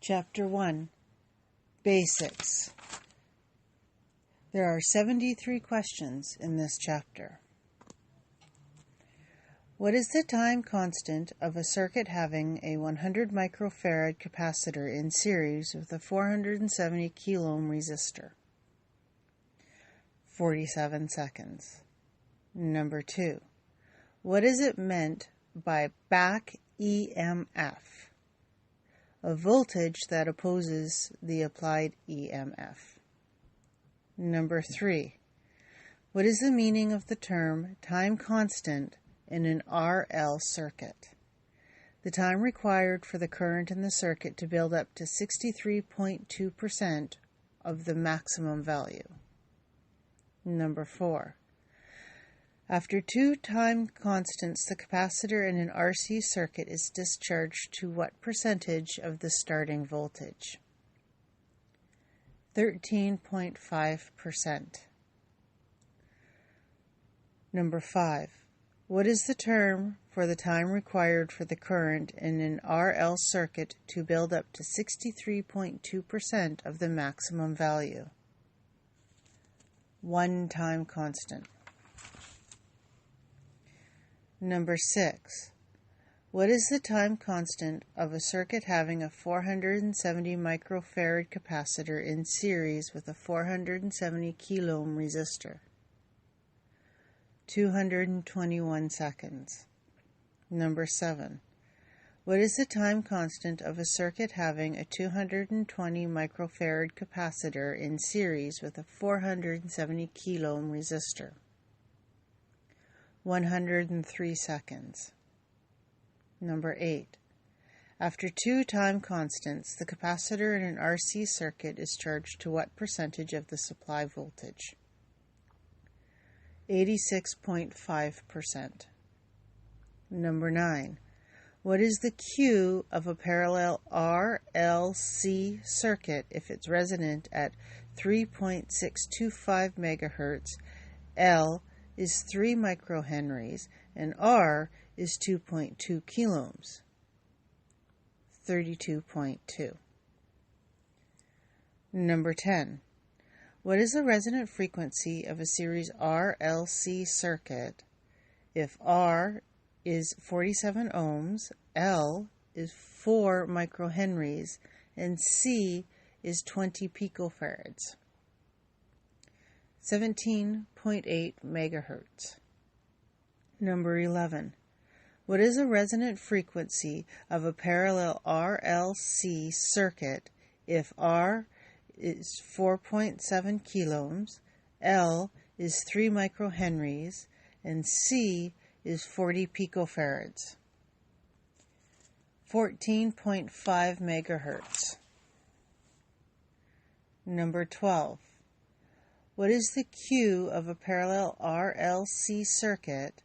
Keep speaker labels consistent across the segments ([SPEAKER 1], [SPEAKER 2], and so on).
[SPEAKER 1] Chapter 1, Basics. There are 73 questions in this chapter. What is the time constant of a circuit having a 100 microfarad capacitor in series with a 470 kilo-ohm resistor? 47 seconds. Number 2. What is it meant by back EMF? A voltage that opposes the applied EMF. Number 3. What is the meaning of the term time constant in an RL circuit? The time required for the current in the circuit to build up to 63.2% of the maximum value. Number 4. After two time constants, the capacitor in an RC circuit is discharged to what percentage of the starting voltage? 13.5%. Number 5. What is the term for the time required for the current in an RL circuit to build up to 63.2% of the maximum value? One time constant. Number 6. What is the time constant of a circuit having a 470 microfarad capacitor in series with a 470 kilo-ohm resistor? 221 seconds. Number 7. What is the time constant of a circuit having a 220 microfarad capacitor in series with a 470 kilo-ohm resistor? 103 seconds. Number 8. After two time constants, the capacitor in an RC circuit is charged to what percentage of the supply voltage? 86.5%. Number 9. What is the Q of a parallel RLC circuit if it's resonant at 3.625 megahertz, L is 3 microhenries, and R is 2.2 kiloohms? 32.2. Number 10. What is the resonant frequency of a series RLC circuit if R is 47 ohms, L is 4 microhenries, and C is 20 picofarads? 17.8 megahertz. Number 11. What is the resonant frequency of a parallel RLC circuit if R is 4.7 kiloohms, L is 3 microhenries, and C is 40 picofarads? 14.5 megahertz. Number 12. What is the Q of a parallel RLC circuit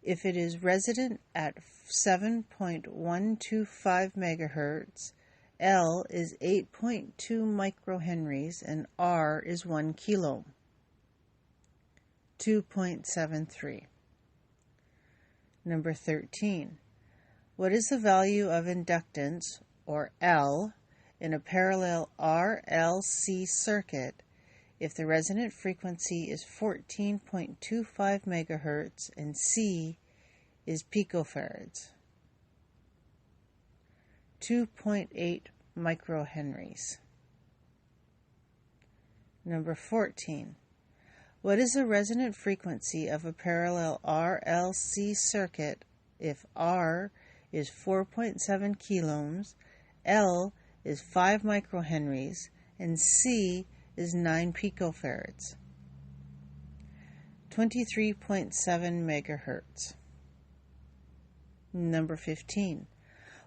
[SPEAKER 1] if it is resonant at 7.125 megahertz, L is 8.2 microhenries, and R is 1 kilo? 2.73. Number 13. What is the value of inductance, or L, in a parallel RLC circuit if the resonant frequency is 14.25 megahertz and C is picofarads? 2.8 microhenries. Number 14. What is the resonant frequency of a parallel RLC circuit if R is 4.7 kiloohms, L is 5 microhenries, and C is 9 picofarads? 23.7 megahertz. Number 15.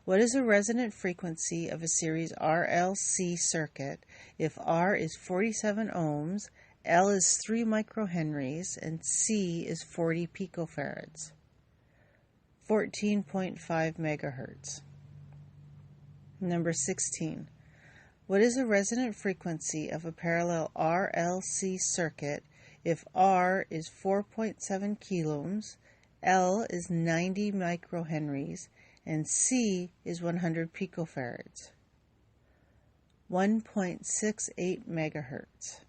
[SPEAKER 1] What is the resonant frequency of a series RLC circuit if R is 47 ohms, L is 3 microhenries, and C is 40 picofarads? 14.5 megahertz. Number 16. What is the resonant frequency of a parallel RLC circuit if R is 4.7 kiloohms, L is 90 microhenries, and C is 100 picofarads? 1.68 megahertz.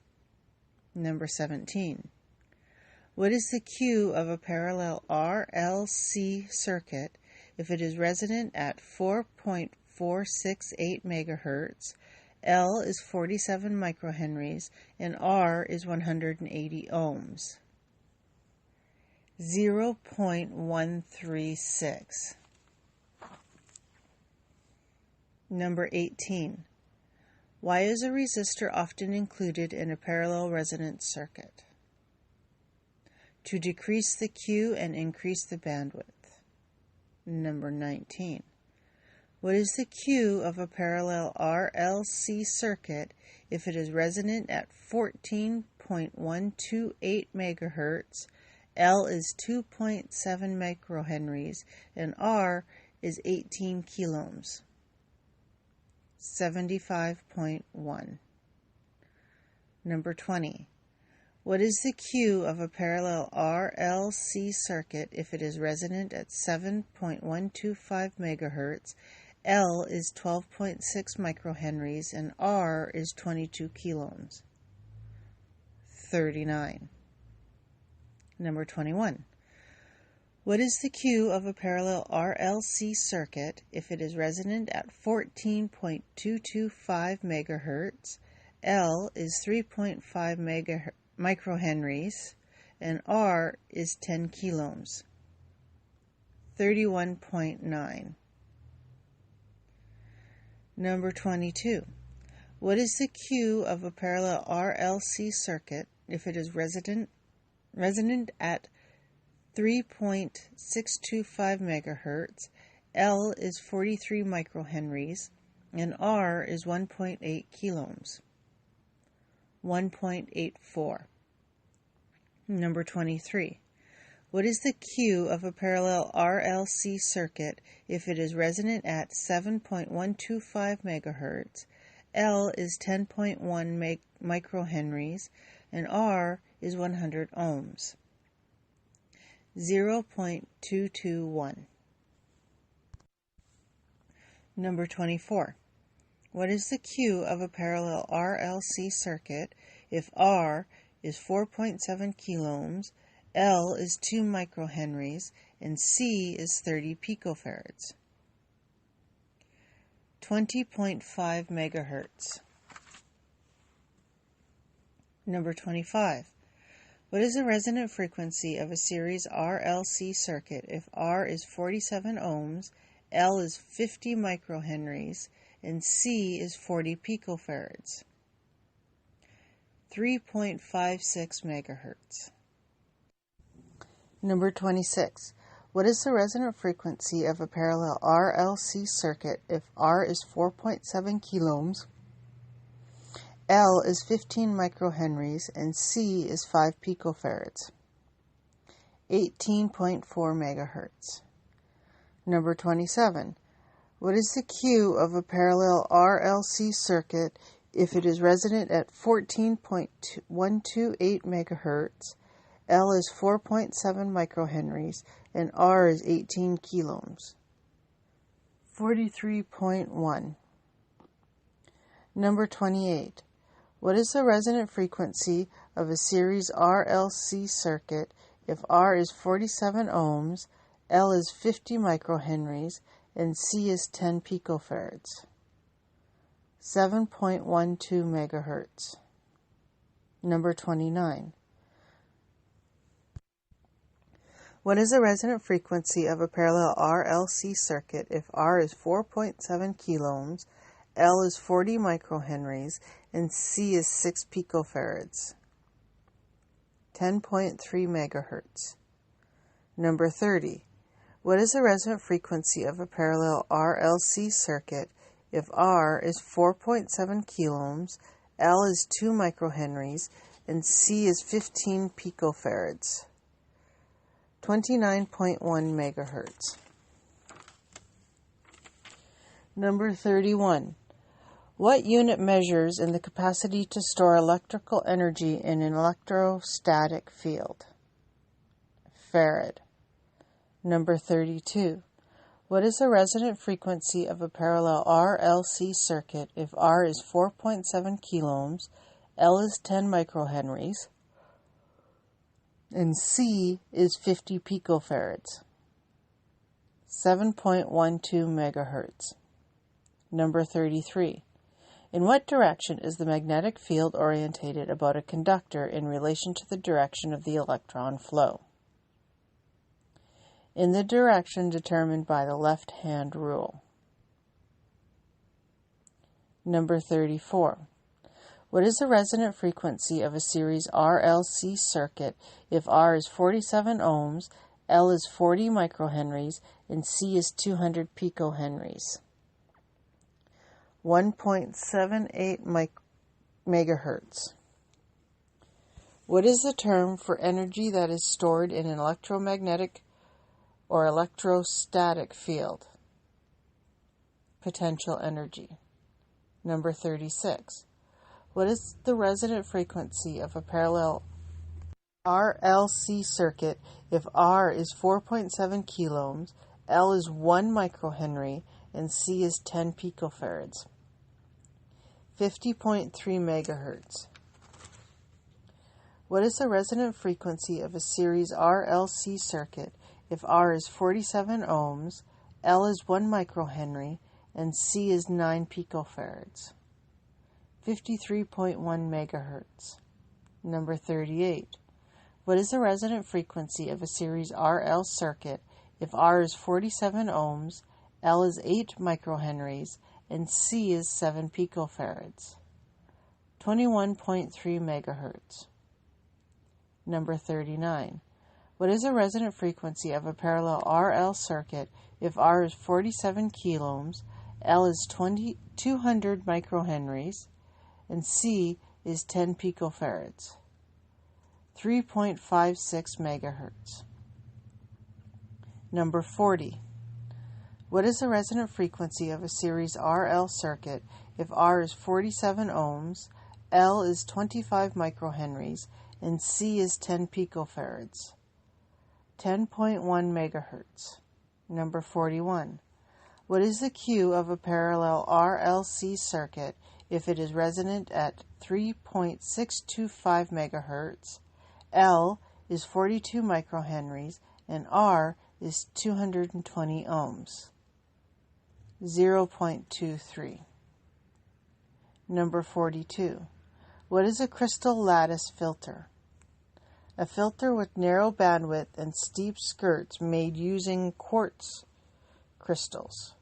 [SPEAKER 1] Number 17. What is the Q of a parallel RLC circuit if it is resonant at 4.468 megahertz, L is 47 microhenries, and R is 180 ohms? 0.136. Number 18. Why is a resistor often included in a parallel resonance circuit? To decrease the Q and increase the bandwidth. Number 19. What is the Q of a parallel RLC circuit if it is resonant at 14.128 megahertz, L is 2.7 microhenries, and R is 18 kiloohms? 75.1. Number 20. What is the Q of a parallel RLC circuit if it is resonant at 7.125 megahertz, L is 12.6 microhenries, and R is 22 kiloohms? 39. Number 21. What is the Q of a parallel RLC circuit if it is resonant at 14.225 megahertz, L is 3.5 microhenries, and R is 10 kiloohms? 31.9. Number 22. What is the Q of a parallel RLC circuit if it is resonant at 3.625 megahertz, L is 43 microhenries, and R is 1.8 kiloohms? 1.84. Number 23. What is the Q of a parallel RLC circuit if it is resonant at 7.125 megahertz, L is 10.1 microhenries, and R is 100 ohms? 0.221. Number 24. What is the Q of a parallel RLC circuit if R is 4.7 kiloohms, L is 2 microhenries, and C is 30 picofarads? 20.5 megahertz. Number 25. What is the resonant frequency of a series RLC circuit if R is 47 ohms, L is 50 microhenries, and C is 40 picofarads? 3.56 megahertz. Number 26. What is the resonant frequency of a parallel RLC circuit if R is 4.7 kiloohms, L is 15 microhenries, and C is 5 picofarads? 18.4 megahertz. Number 27. What is the Q of a parallel RLC circuit if it is resonant at 14.128 megahertz, L is 4.7 microhenries, and R is 18 kiloohms? 43.1. Number 28. What is the resonant frequency of a series RLC circuit if R is 47 ohms, L is 50 microhenries, and C is 10 picofarads? 7.12 megahertz. Number 29. What is the resonant frequency of a parallel RLC circuit if R is 4.7 kiloohms, L is 40 microhenries, and C is 6 picofarads? 10.3 megahertz. Number 30. What is the resonant frequency of a parallel RLC circuit if R is 4.7 kiloohms, L is 2 microhenries, and C is 15 picofarads? 29.1 megahertz. Number 31. What unit measures in the capacity to store electrical energy in an electrostatic field? Farad. Number 32. What is the resonant frequency of a parallel RLC circuit if R is 4.7 kiloohms, L is 10 microhenries, and C is 50 picofarads? 7.12 megahertz. Number 33. In what direction is the magnetic field orientated about a conductor in relation to the direction of the electron flow? In the direction determined by the left-hand rule. Number 34. What is the resonant frequency of a series RLC circuit if R is 47 ohms, L is 40 microhenries, and C is 200 picohenries? 1.78 megahertz. What is the term for energy that is stored in an electromagnetic or electrostatic field? Potential energy. Number 36. What is the resonant frequency of a parallel RLC circuit if R is 4.7 kiloohms, L is 1 microhenry, and C is 10 picofarads? 50.3 megahertz. What is the resonant frequency of a series RLC circuit if R is 47 ohms, L is 1 microhenry, and C is 9 picofarads? 53.1 megahertz. Number 38. What is the resonant frequency of a series RL circuit if R is 47 ohms, L is 8 microhenries, and C is 7 picofarads? 21.3 megahertz. Number 39. What is the resonant frequency of a parallel RL circuit if R is 47 kiloohms, L is 200 microhenries, and C is 10 picofarads? 3.56 megahertz. Number 40. What is the resonant frequency of a series RL circuit if R is 47 ohms, L is 25 microhenries, and C is 10 picofarads? 10.1 megahertz. Number 41. What is the Q of a parallel RLC circuit if it is resonant at 3.625 megahertz, L is 42 microhenries, and R is 220 ohms? 0.23. Number 42. What is a crystal lattice filter? A filter with narrow bandwidth and steep skirts made using quartz crystals.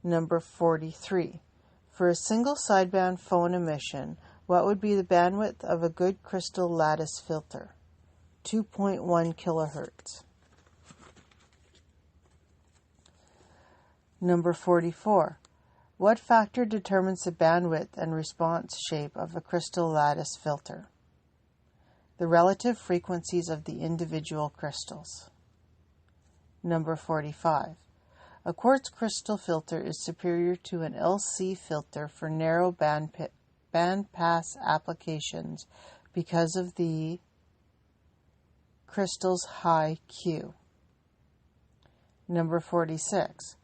[SPEAKER 1] Number 43. For a single sideband phone emission, what would be the bandwidth of a good crystal lattice filter? 2.1 kilohertz. Number 44. What factor determines the bandwidth and response shape of a crystal lattice filter? The relative frequencies of the individual crystals. Number 45. A quartz crystal filter is superior to an LC filter for narrow bandpass applications because of the crystal's high Q. Number 46.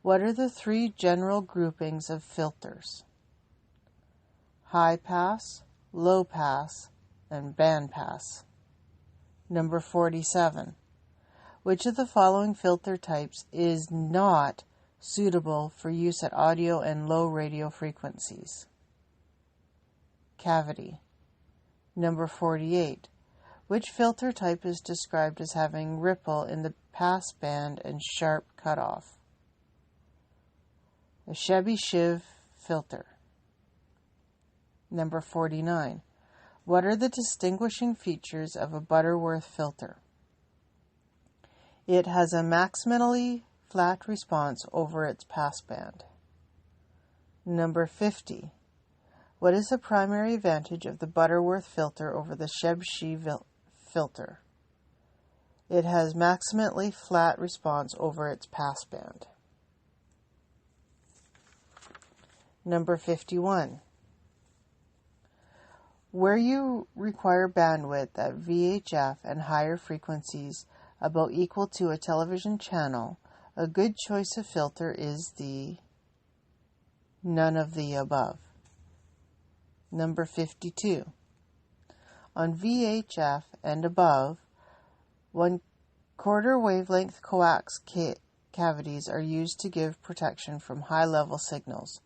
[SPEAKER 1] What are the three general groupings of filters? High pass, low pass, and band pass. Number 47. Which of the following filter types is not suitable for use at audio and low radio frequencies? Cavity. Number 48. Which filter type is described as having ripple in the pass band and sharp cutoff? A Chebyshev filter. Number 49. What are the distinguishing features of a Butterworth filter? It has a maximally flat response over its passband. Number 50. What is the primary advantage of the Butterworth filter over the Chebyshev filter? It has maximally flat response over its passband. Number 51. Where you require bandwidth at VHF and higher frequencies about equal to a television channel, A good choice of filter is the none of the above. Number 52. On VHF and above, 1/4 wavelength coax cavities are used to give protection from high-level signals.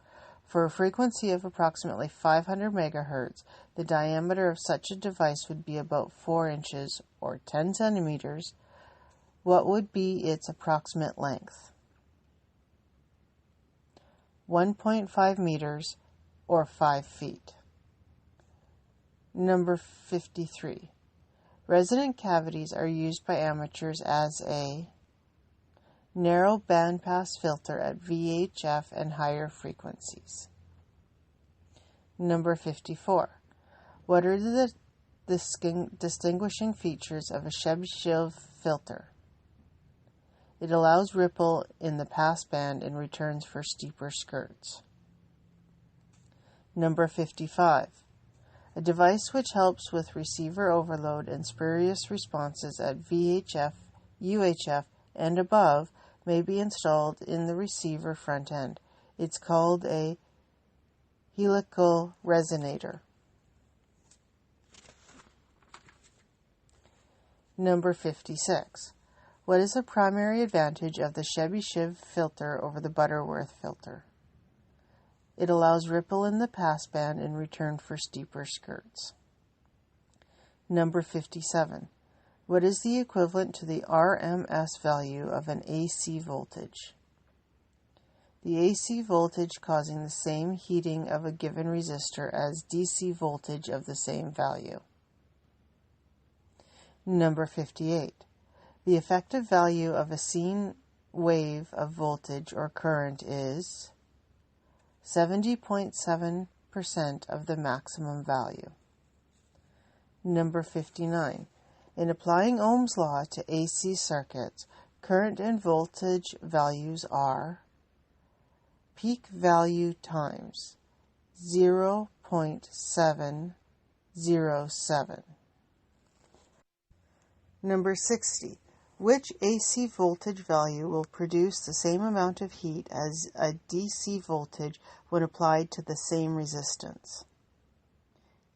[SPEAKER 1] For a frequency of approximately 500 MHz, the diameter of such a device would be about 4 inches or 10 centimeters. What would be its approximate length? 1.5 meters or 5 feet. Number 53. Resonant cavities are used by amateurs as a narrow bandpass filter at VHF and higher frequencies. Number 54. What are the distinguishing features of a Chebyshev filter? It allows ripple in the passband and returns for steeper skirts. Number 55. A device which helps with receiver overload and spurious responses at VHF, UHF, and above may be installed in the receiver front end. It's called a helical resonator. Number 56. What is the primary advantage of the Chebyshev filter over the Butterworth filter? It allows ripple in the passband in return for steeper skirts. Number 57. What is the equivalent to the RMS value of an AC voltage? The AC voltage causing the same heating of a given resistor as DC voltage of the same value. Number 58. The effective value of a sine wave of voltage or current is 70.7% of the maximum value. Number 59. In applying Ohm's law to AC circuits, current and voltage values are peak value times 0.707. Number 60. Which AC voltage value will produce the same amount of heat as a DC voltage when applied to the same resistance?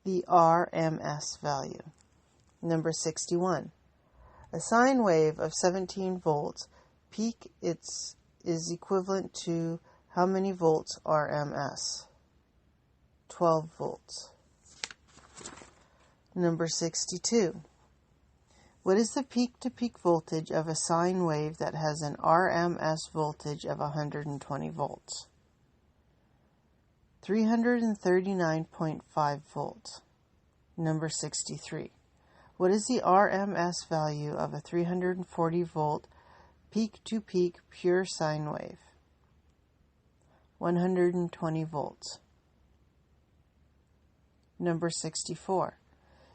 [SPEAKER 1] The RMS value. Number 61. A sine wave of 17 volts peak is equivalent to how many volts RMS? 12 volts. Number 62. What is the peak-to-peak voltage of a sine wave that has an RMS voltage of 120 volts? 339.5 volts. Number 63. What is the RMS value of a 340 volt peak-to-peak pure sine wave? 120 volts. Number 64.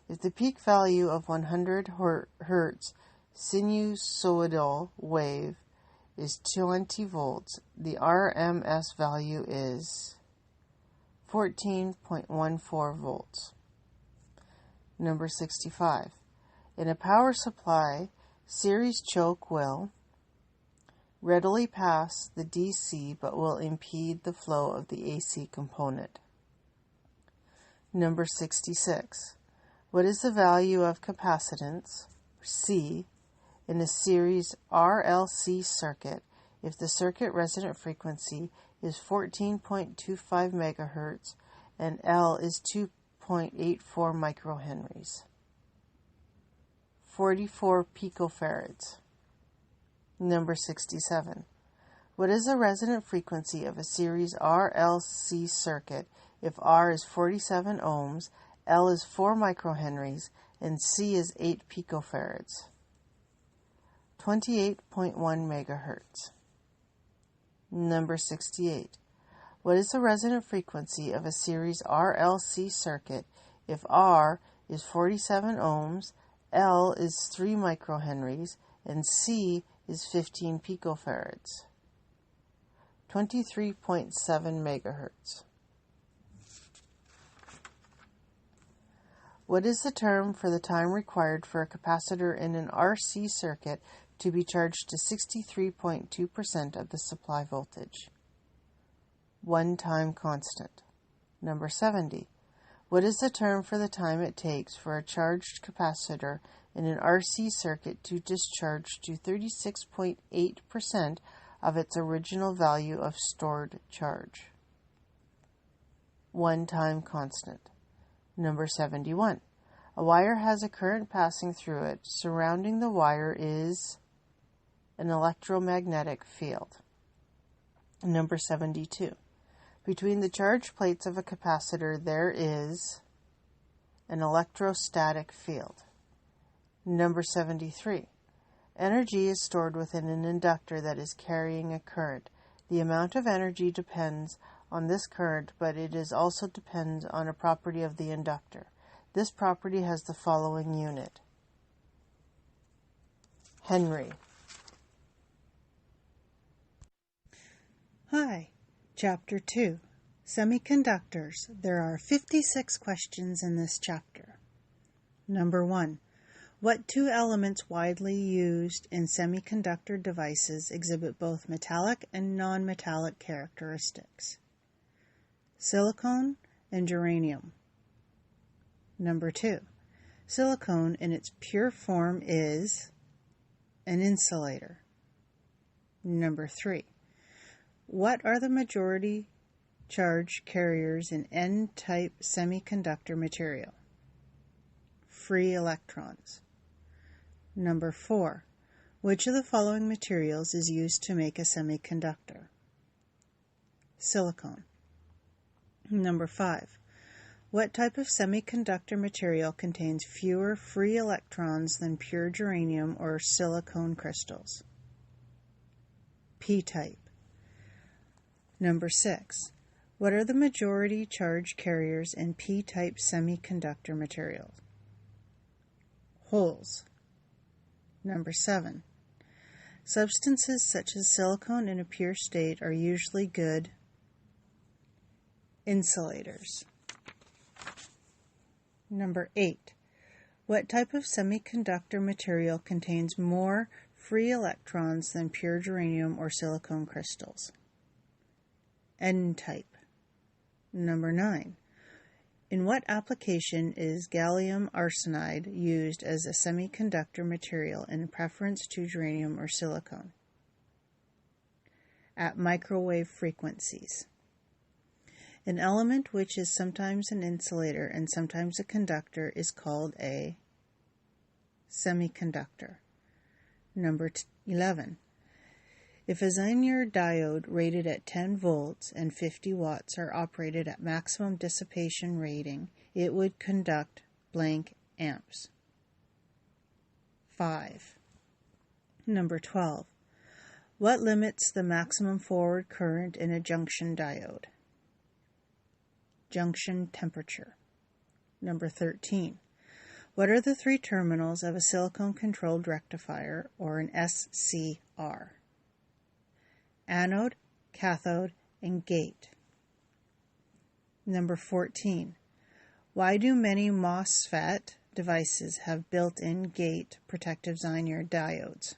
[SPEAKER 1] If the peak value of 100 Hz sinusoidal wave is 20 volts, the RMS value is 14.14 volts. Number 65. In a power supply, series choke will readily pass the DC but will impede the flow of the AC component. Number 66. What is the value of capacitance, C, in a series RLC circuit if the circuit resonant frequency is 14.25 MHz and L is 2.84 microhenries? 44 picofarads. Number 67. What is the resonant frequency of a series RLC circuit if R is 47 ohms, L is 4 microhenries, and C is 8 picofarads? 28.1 megahertz. Number 68. What is the resonant frequency of a series RLC circuit if R is 47 ohms, L is 3 microhenries, and C is 15 picofarads? 23.7 megahertz. What is the term for the time required for a capacitor in an RC circuit to be charged to 63.2% of the supply voltage. One-time constant. Number 70. What is the term for the time it takes for a charged capacitor in an RC circuit to discharge to 36.8% of its original value of stored charge? One-time constant. Number 71. A wire has a current passing through it. Surrounding the wire is an electromagnetic field. Number 72. Between the charge plates of a capacitor there is an electrostatic field. Number 73. Energy is stored within an inductor that is carrying a current. The amount of energy depends on this current, but it is also depends on a property of the inductor. This property has the following unit: Henry. Hi, Chapter 2, Semiconductors. There are 56 questions in this chapter. Number 1. What two elements widely used in semiconductor devices exhibit both metallic and non-metallic characteristics? Silicon and germanium. Number 2. Silicon in its pure form is an insulator. Number 3. What are the majority charge carriers in N-type semiconductor material? Free electrons. Number 4. Which of the following materials is used to make a semiconductor? Silicon. Number 5. What type of semiconductor material contains fewer free electrons than pure germanium or silicon crystals? P-type. Number 6. What are the majority charge carriers in P-type semiconductor materials? Holes. Number 7. Substances such as silicon in a pure state are usually good insulators. Number 8. What type of semiconductor material contains more free electrons than pure germanium or silicon crystals? N-type. Number 9. In what application is gallium arsenide used as a semiconductor material in preference to germanium or silicon? At microwave frequencies. An element which is sometimes an insulator and sometimes a conductor is called a semiconductor. Number 11. If a Zener diode rated at 10 volts and 50 watts are operated at maximum dissipation rating, it would conduct blank amps. 5. Number 12. What limits the maximum forward current in a junction diode? Junction temperature. Number 13. What are the three terminals of a silicon-controlled rectifier, or an SCR? Anode, cathode, and gate. Number 14. Why do many MOSFET devices have built-in gate protective Zener diodes?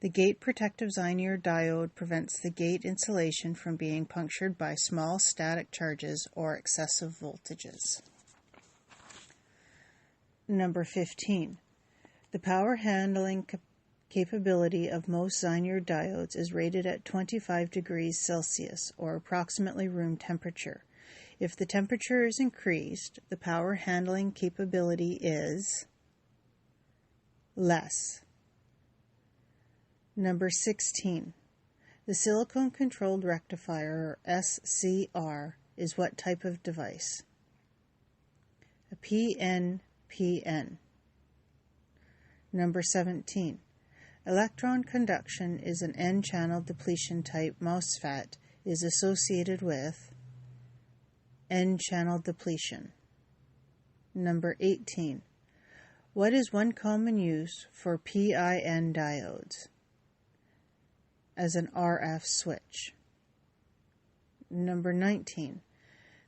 [SPEAKER 1] The gate protective Zener diode prevents the gate insulation from being punctured by small static charges or excessive voltages. Number 15. The power handling capability of most Zener diodes is rated at 25 degrees Celsius, or approximately room temperature. If the temperature is increased, the power handling capability is less. Number 16. The silicon-controlled rectifier, or SCR, is what type of device? A PNPN. Number 17. Electron conduction is an N-channel depletion type MOSFET is associated with N-channel depletion. Number 18. What is one common use for PIN diodes? As an RF switch. Number 19.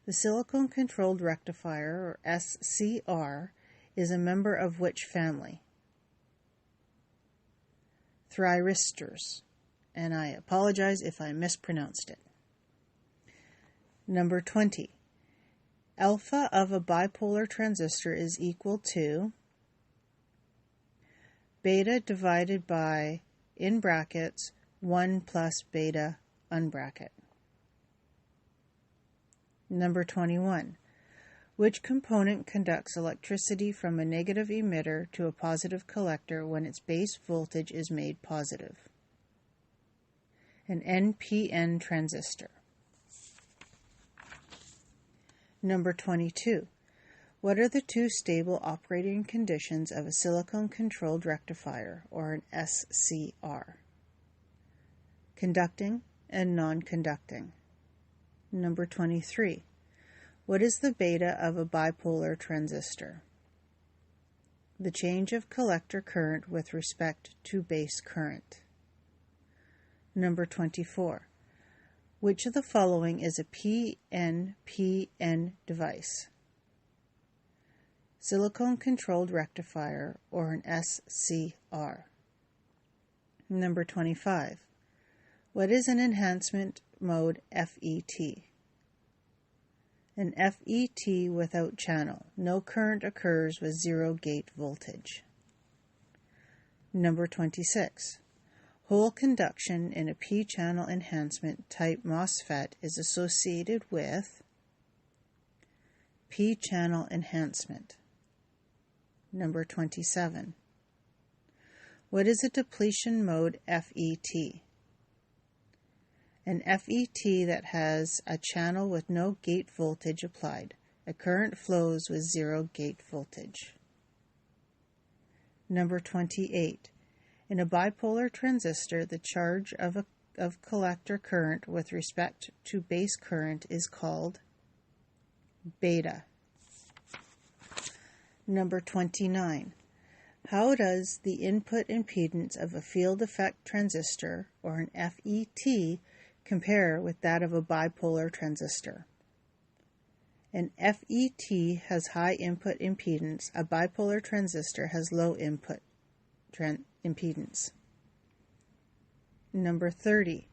[SPEAKER 1] The silicon-controlled rectifier, or SCR, is a member of which family? thyristors, and I apologize if I mispronounced it. Number 20. Alpha of a bipolar transistor is equal to beta divided by, in brackets, 1 plus beta unbracket. Number 21. Which component conducts electricity from a negative emitter to a positive collector when its base voltage is made positive? An NPN transistor. Number 22. What are the two stable operating conditions of a silicon-controlled rectifier, or an SCR? Conducting and non-conducting. Number 23. What is the beta of a bipolar transistor? The change of collector current with respect to base current. Number 24. Which of the following is a PNPN device? Silicon-controlled rectifier, or an SCR. Number 25. What is an enhancement mode FET? An FET without channel. No current occurs with zero gate voltage. Number 26. Hole conduction in a P-channel enhancement type MOSFET is associated with P-channel enhancement. Number 27. What is a depletion mode FET? An FET that has a channel with no gate voltage applied. A current flows with zero gate voltage. Number 28. In a bipolar transistor, the charge of collector current with respect to base current is called beta. Number 29. How does the input impedance of a field effect transistor, or an FET, compare with that of a bipolar transistor? An FET has high input impedance. A bipolar transistor has low input impedance. Number 30.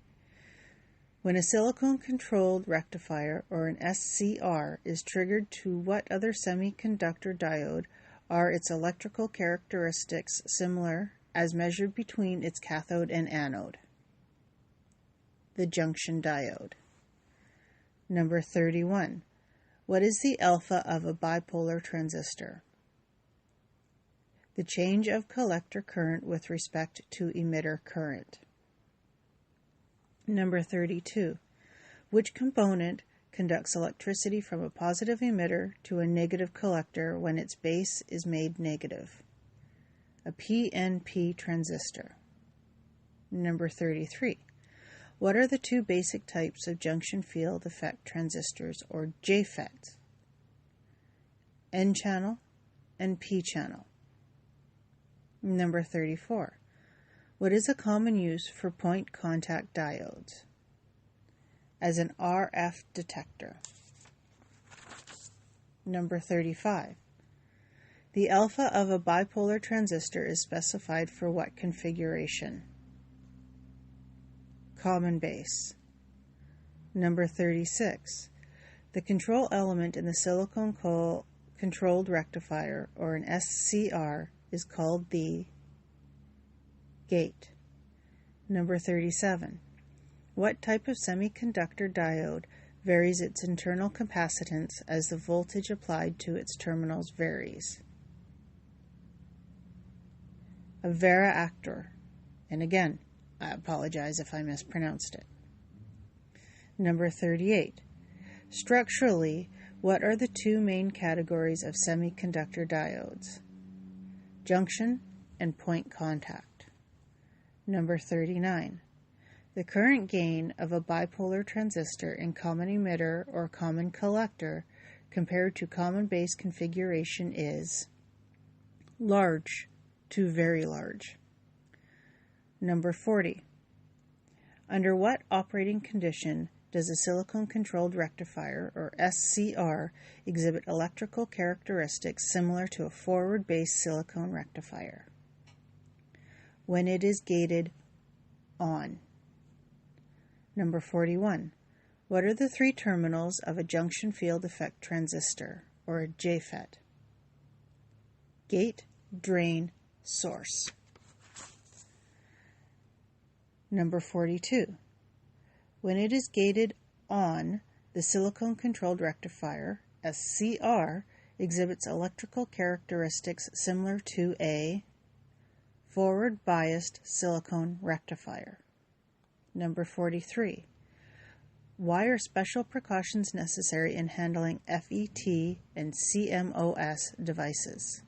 [SPEAKER 1] When a silicon-controlled rectifier, or an SCR, is triggered, to what other semiconductor diode are its electrical characteristics similar as measured between its cathode and anode? The junction diode. Number 31. What is the alpha of a bipolar transistor? The change of collector current with respect to emitter current. Number 32. Which component conducts electricity from a positive emitter to a negative collector when its base is made negative? A PNP transistor. Number 33. What are the two basic types of junction field effect transistors, or JFETs? N-channel and P-channel. Number 34. What is a common use for point contact diodes? As an RF detector. Number 35. The alpha of a bipolar transistor is specified for what configuration? Common base. Number 36. The control element in the silicon-controlled rectifier, or an SCR, is called the gate. Number 37. What type of semiconductor diode varies its internal capacitance as the voltage applied to its terminals varies? A varactor. And again, I apologize if I mispronounced it. Number 38. Structurally, what are the two main categories of semiconductor diodes? Junction and point contact. Number 39. The current gain of a bipolar transistor in common emitter or common collector compared to common base configuration is large to very large. Number 40. Under what operating condition does a silicon-controlled rectifier, or SCR, exhibit electrical characteristics similar to a forward-based silicon rectifier? when it is gated on. Number 41. What are the three terminals of a junction field effect transistor, or a JFET? Gate, drain, source. Number 42. When it is gated on, the silicon-controlled rectifier, SCR, exhibits electrical characteristics similar to a forward-biased silicon rectifier. Number 43. Why are special precautions necessary in handling FET and CMOS devices?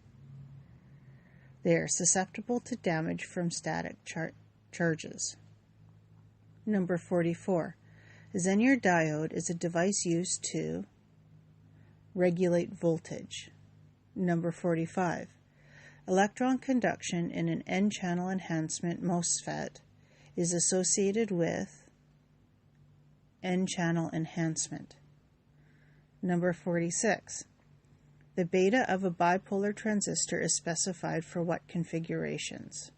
[SPEAKER 1] They are susceptible to damage from static charges. Number 44. A Zener diode is a device used to regulate voltage. Number 45. Electron conduction in an N-channel enhancement MOSFET is associated with N-channel enhancement. Number 46. The beta of a bipolar transistor is specified for what configurations?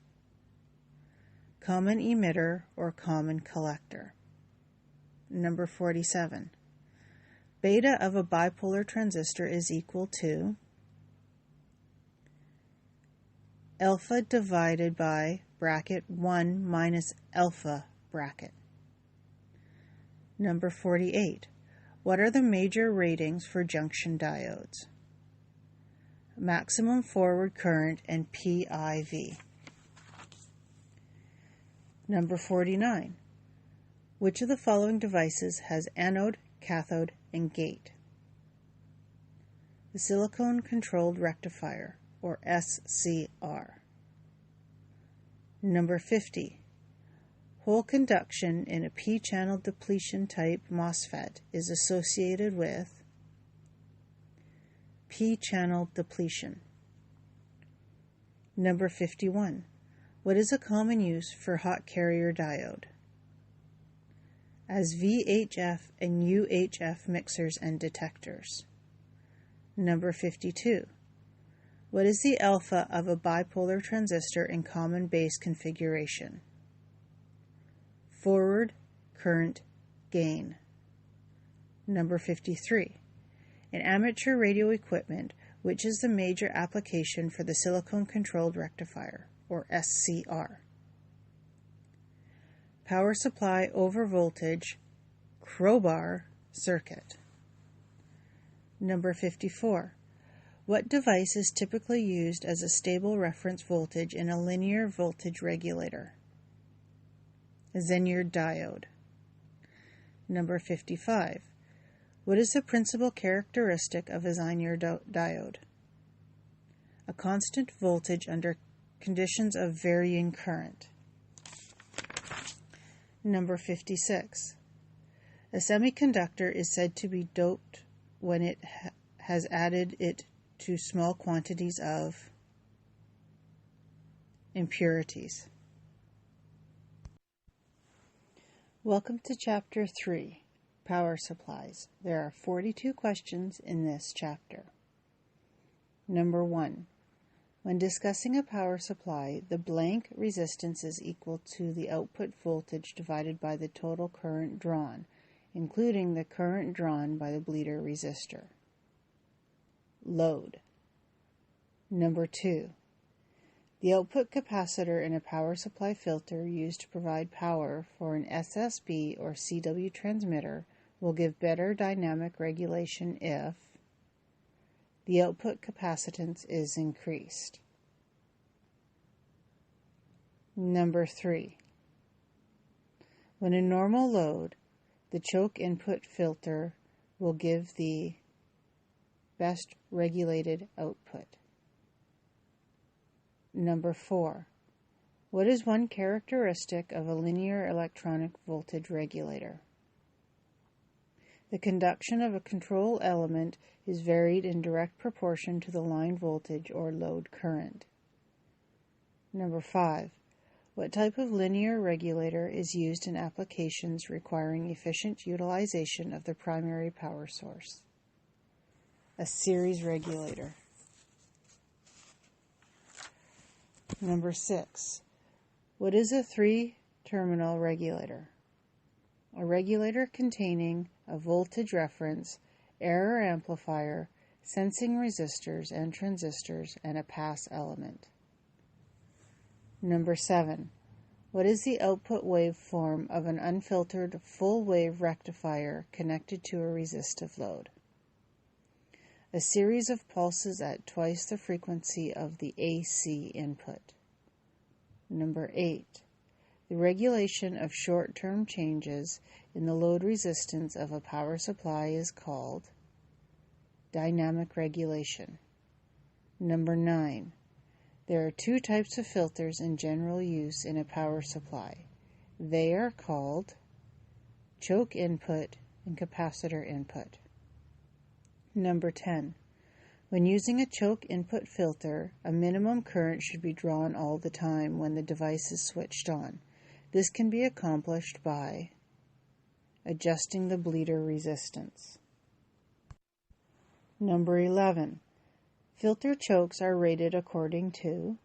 [SPEAKER 1] Common emitter or common collector. Number 47. Beta of a bipolar transistor is equal to alpha divided by bracket 1 minus alpha bracket. Number 48. What are the major ratings for junction diodes? Maximum forward current and PIV. Number 49. Which of the following devices has anode, cathode, and gate? The silicon-controlled rectifier, or SCR. Number 50. Hole conduction in a p-channel depletion type MOSFET is associated with p-channel depletion. Number 51. What is a common use for hot carrier diode? As VHF and UHF mixers and detectors. Number 52. What is the alpha of a bipolar transistor in common base configuration? Forward current gain. Number 53. In amateur radio equipment, which is the major application for the silicon-controlled rectifier, or SCR? Power supply over voltage crowbar circuit. Number 54. What device is typically used as a stable reference voltage in a linear voltage regulator? A Zener diode. Number 55. What is the principal characteristic of a Zener diode? A constant voltage under conditions of varying current. Number 56. A semiconductor is said to be doped when it has added it to small quantities of impurities. Welcome to Chapter 3, Power Supplies. There are 42 questions in this chapter. Number 1. When discussing a power supply, the blank resistance is equal to the output voltage divided by the total current drawn, including the current drawn by the bleeder resistor. Load. Number 2. The output capacitor in a power supply filter used to provide power for an SSB or CW transmitter will give better dynamic regulation if the output capacitance is increased. Number 3. When a normal load, the choke input filter will give the best regulated output. Number 4. What is one characteristic of a linear electronic voltage regulator? The conduction of a control element is varied in direct proportion to the line voltage or load current. Number 5. What type of linear regulator is used in applications requiring efficient utilization of the primary power source? A series regulator. Number 6. What is a three-terminal regulator? A regulator containing a voltage reference, error amplifier, sensing resistors and transistors, and a pass element. Number 7. What is the output waveform of an unfiltered full-wave rectifier connected to a resistive load? A series of pulses at twice the frequency of the AC input. Number 8. The regulation of short-term changes in the load resistance of a power supply is called dynamic regulation. Number 9. There are two types of filters in general use in a power supply. They are called choke input and capacitor input. Number 10. When using a choke input filter, a minimum current should be drawn all the time when the device is switched on. This can be accomplished by adjusting the bleeder resistance. Number 11. Filter chokes are rated according to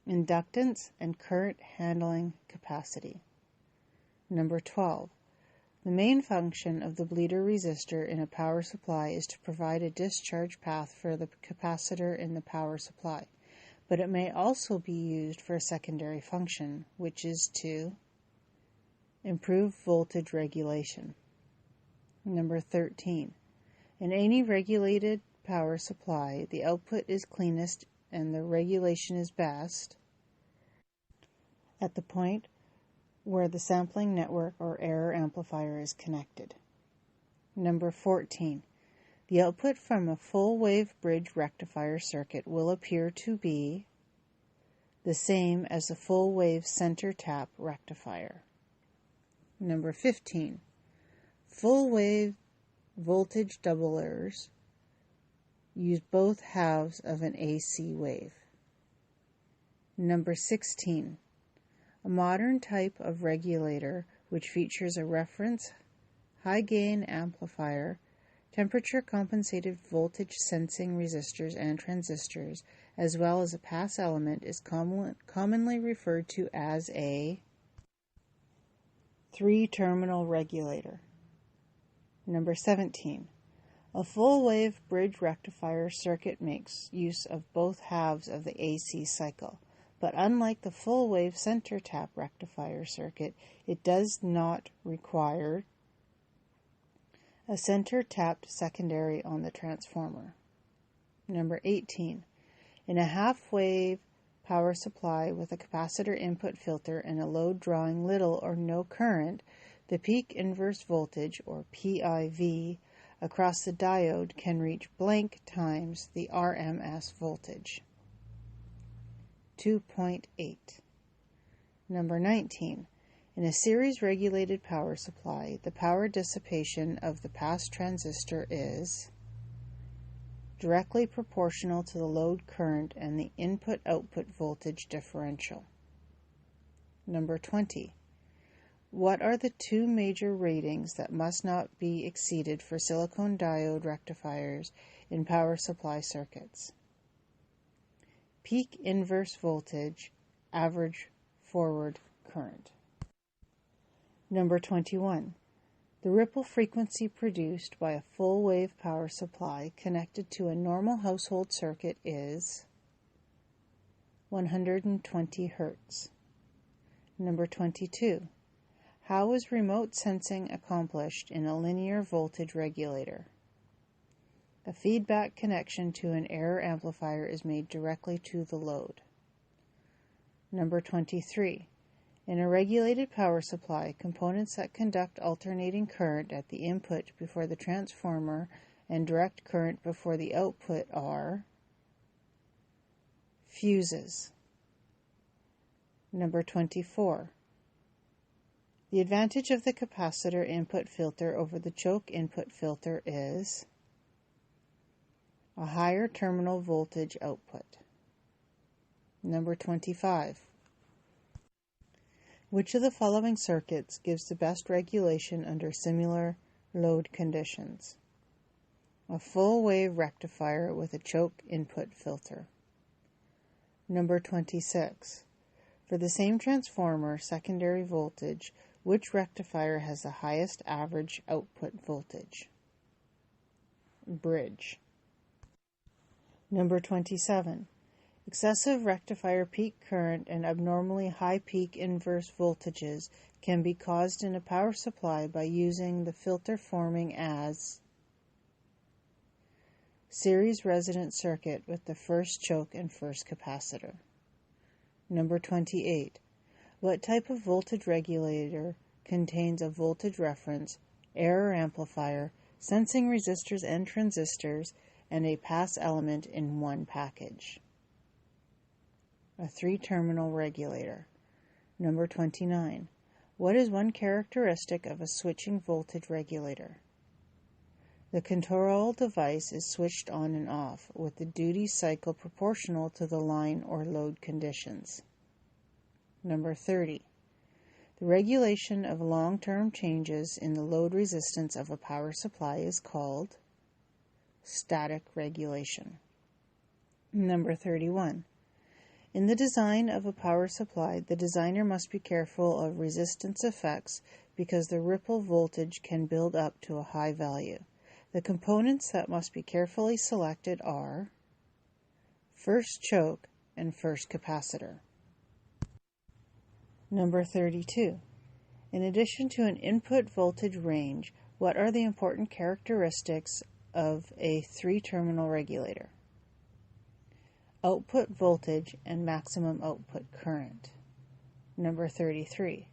[SPEAKER 1] inductance and current handling capacity. Number 12. The main function of the bleeder resistor in a power supply is to provide a discharge path for the capacitor in the power supply, but it may also be used for a secondary function, which is to improve voltage regulation. Number 13. In any regulated power supply, the output is cleanest and the regulation is best at the point where the sampling network or error amplifier is connected. Number 14. The output from a full-wave bridge rectifier circuit will appear to be the same as the full-wave center tap rectifier. Number 15. Full-wave voltage doublers use both halves of an AC wave. Number 16. A modern type of regulator which features a reference high-gain amplifier, temperature-compensated voltage sensing resistors and transistors, as well as a pass element, is commonly referred to as a three-terminal regulator. Number 17. A full-wave bridge rectifier circuit makes use of both halves of the AC cycle. But unlike the full-wave center tap rectifier circuit, it does not require a center tapped secondary on the transformer. Number 18. In a half-wave power supply with a capacitor input filter and a load drawing little or no current, the peak inverse voltage, or PIV, across the diode can reach blank times the RMS voltage. 2.8. Number 19. In a series-regulated power supply, the power dissipation of the pass transistor is directly proportional to the load current and the input-output voltage differential. Number 20. What are the two major ratings that must not be exceeded for silicon diode rectifiers in power supply circuits? Peak inverse voltage, average forward current. Number 21. The ripple frequency produced by a full-wave power supply connected to a normal household circuit is 120 Hz. Number 22. How is remote sensing accomplished in a linear voltage regulator? A feedback connection to an error amplifier is made directly to the load. Number 23. In a regulated power supply, components that conduct alternating current at the input before the transformer and direct current before the output are fuses. Number 24. The advantage of the capacitor input filter over the choke input filter is a higher terminal voltage output. Number 25. Which of the following circuits gives the best regulation under similar load conditions? A full-wave rectifier with a choke input filter. Number 26. For the same transformer secondary voltage, which rectifier has the highest average output voltage? Bridge. Number 27. Excessive rectifier peak current and abnormally high peak inverse voltages can be caused in a power supply by using the filter forming as series resonant circuit with the first choke and first capacitor. Number 28. What type of voltage regulator contains a voltage reference, error amplifier, sensing resistors and transistors, and a pass element in one package? A 3-terminal regulator. Number 29. What is one characteristic of a switching voltage regulator? The control device is switched on and off, with the duty cycle proportional to the line or load conditions. Number 30. The regulation of long-term changes in the load resistance of a power supply is called static regulation. Number 31. In the design of a power supply, the designer must be careful of resistance effects because the ripple voltage can build up to a high value. The components that must be carefully selected are first choke and first capacitor. Number 32. In addition to an input voltage range, what are the important characteristics of a 3-terminal regulator? Output voltage and maximum output current. Number 33.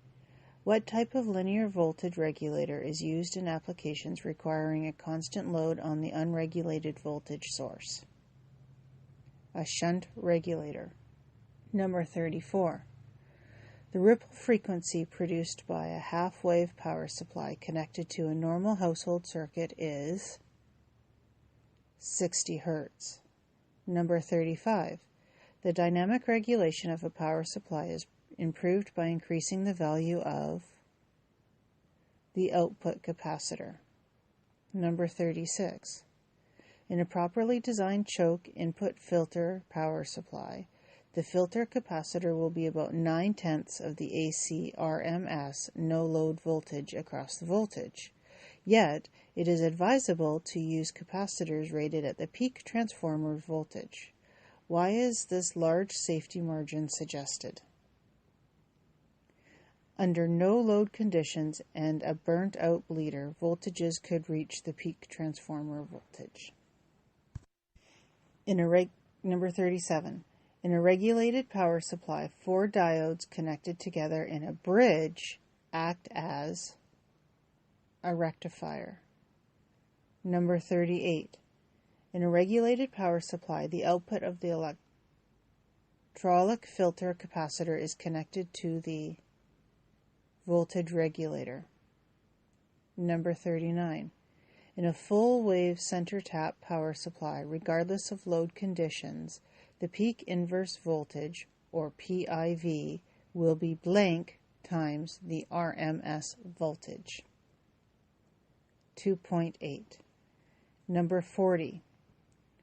[SPEAKER 1] What type of linear voltage regulator is used in applications requiring a constant load on the unregulated voltage source? A shunt regulator. Number 34. The ripple frequency produced by a half-wave power supply connected to a normal household circuit is 60 Hz. Number 35. The dynamic regulation of a power supply is improved by increasing the value of the output capacitor. Number 36. In a properly designed choke input filter power supply, the filter capacitor will be about 9/10 of the AC RMS no-load voltage across the voltage. Yet, it is advisable to use capacitors rated at the peak transformer voltage. Why is this large safety margin suggested? Under no-load conditions and a burnt-out bleeder, voltages could reach the peak transformer voltage. Number 37. In a regulated power supply, 4 diodes connected together in a bridge act as a rectifier. Number 38. In a regulated power supply, the output of the electrolytic filter capacitor is connected to the voltage regulator. Number 39. In a full-wave center-tap power supply, regardless of load conditions, the peak inverse voltage, or PIV, will be blank times the RMS voltage. 2.8. Number 40.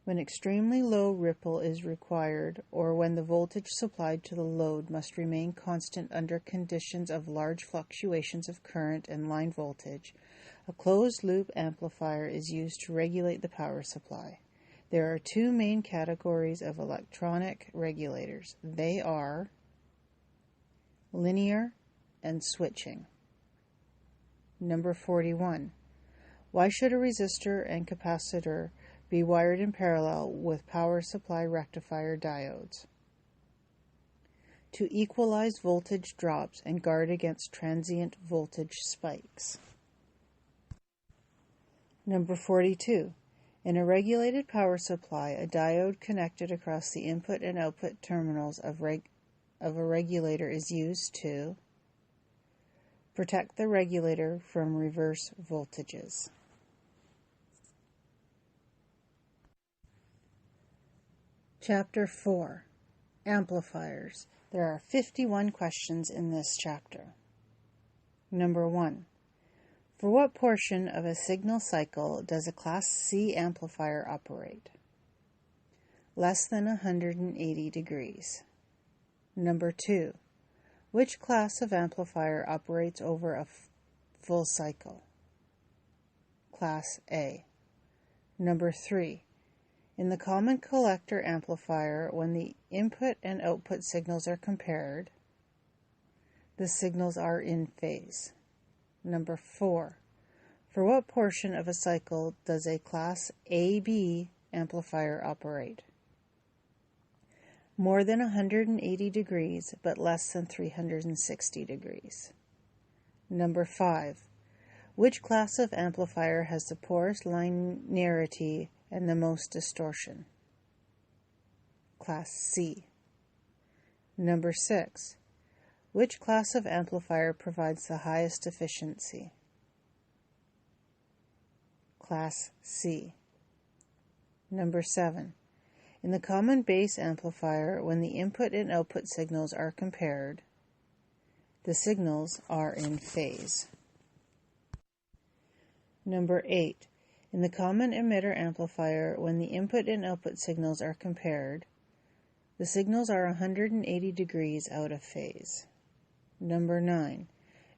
[SPEAKER 1] When extremely low ripple is required, or when the voltage supplied to the load must remain constant under conditions of large fluctuations of current and line voltage, a closed-loop amplifier is used to regulate the power supply. There are 2 main categories of electronic regulators. They are linear and switching. Number 41. Why should a resistor and capacitor be wired in parallel with power supply rectifier diodes? To equalize voltage drops and guard against transient voltage spikes. Number 42. In a regulated power supply, a diode connected across the input and output terminals of a regulator is used to protect the regulator from reverse voltages. Chapter 4. Amplifiers. There are 51 questions in this chapter. Number 1. For what portion of a signal cycle does a Class C amplifier operate? Less than 180 degrees. Number 2. Which class of amplifier operates over a full cycle? Class A. Number 3. In the common collector amplifier, when the input and output signals are compared, the signals are in phase. Number 4. For what portion of a cycle does a class AB amplifier operate? More than 180 degrees, but less than 360 degrees. Number 5. Which class of amplifier has the poorest linearity and the most distortion? Class C. Number 6. Which class of amplifier provides the highest efficiency? Class C. Number 7. In the common base amplifier, when the input and output signals are compared, the signals are in phase. Number 8. In the common emitter amplifier, when the input and output signals are compared, the signals are 180 degrees out of phase. Number 9.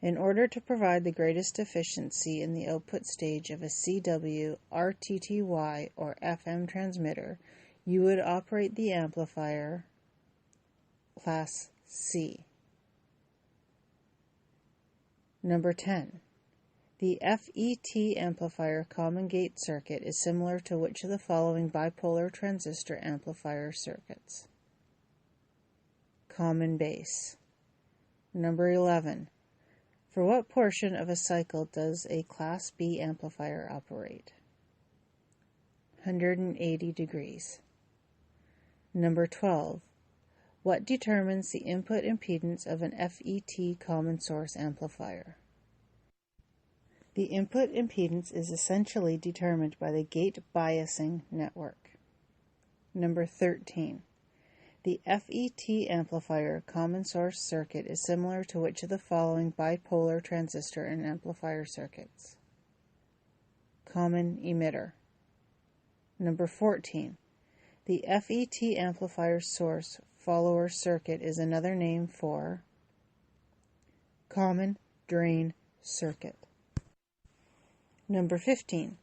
[SPEAKER 1] In order to provide the greatest efficiency in the output stage of a CW, RTTY, or FM transmitter, you would operate the amplifier Class C. Number 10. The FET amplifier common gate circuit is similar to which of the following bipolar transistor amplifier circuits? Common base. Number 11. For what portion of a cycle does a Class B amplifier operate? 180 degrees. Number 12. What determines the input impedance of an FET common source amplifier? The input impedance is essentially determined by the gate biasing network. Number 13. The FET amplifier common source circuit is similar to which of the following bipolar transistor and amplifier circuits? Common emitter. Number 14. The FET amplifier source follower circuit is another name for common drain circuit. Number 15.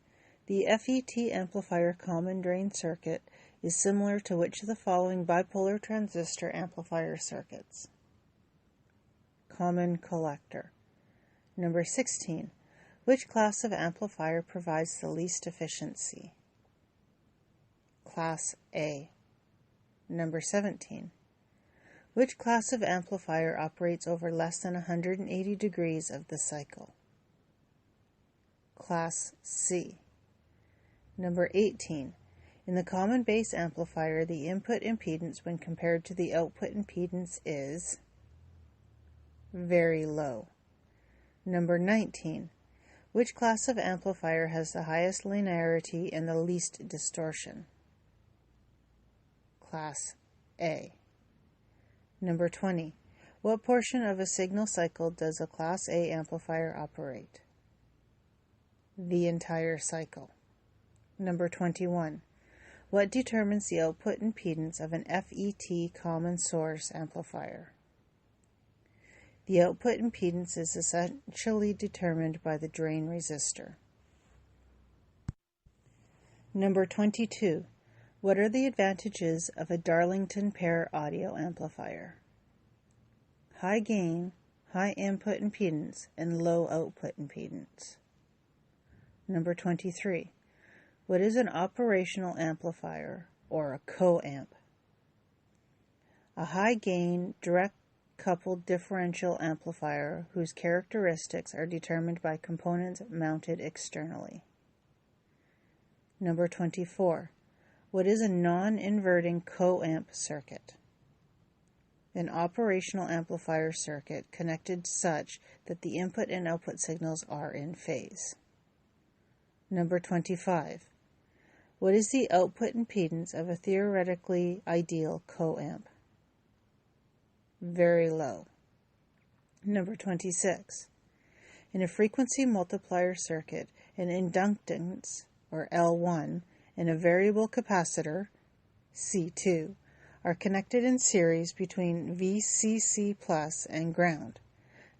[SPEAKER 1] The FET amplifier common drain circuit is similar to which of the following bipolar transistor amplifier circuits? Common collector. Number 16. Which class of amplifier provides the least efficiency? Class A. Number 17. Which class of amplifier operates over less than 180 degrees of the cycle? Class C. Number 18. In the common base amplifier, the input impedance when compared to the output impedance is very low. Number 19. Which class of amplifier has the highest linearity and the least distortion? Class A. Number 20. What portion of a signal cycle does a Class A amplifier operate? The entire cycle. Number 21. What determines the output impedance of an FET common source amplifier? The output impedance is essentially determined by the drain resistor. Number 22. What are the advantages of a Darlington pair audio amplifier? High gain, high input impedance, and low output impedance. Number 23. What is an operational amplifier or a coamp? A high gain, direct coupled differential amplifier whose characteristics are determined by components mounted externally. Number 24. What is a non-inverting coamp circuit? An operational amplifier circuit connected such that the input and output signals are in phase. Number 25. What is the output impedance of a theoretically ideal coamp? Very low. Number 26. In a frequency multiplier circuit, an inductance, or L1, and a variable capacitor, C2, are connected in series between VCC plus and ground.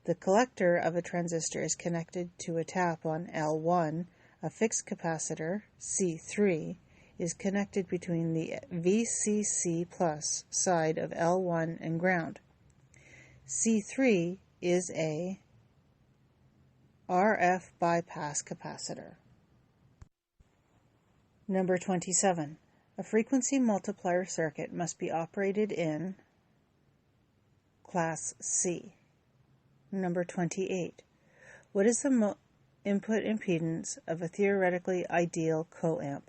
[SPEAKER 1] The collector of a transistor is connected to a tap on L1. A fixed capacitor, C3, is connected between the VCC plus side of L1 and ground. C3 is a RF bypass capacitor. Number 27. A frequency multiplier circuit must be operated in Class C. Number 28. What is the input impedance of a theoretically ideal coamp?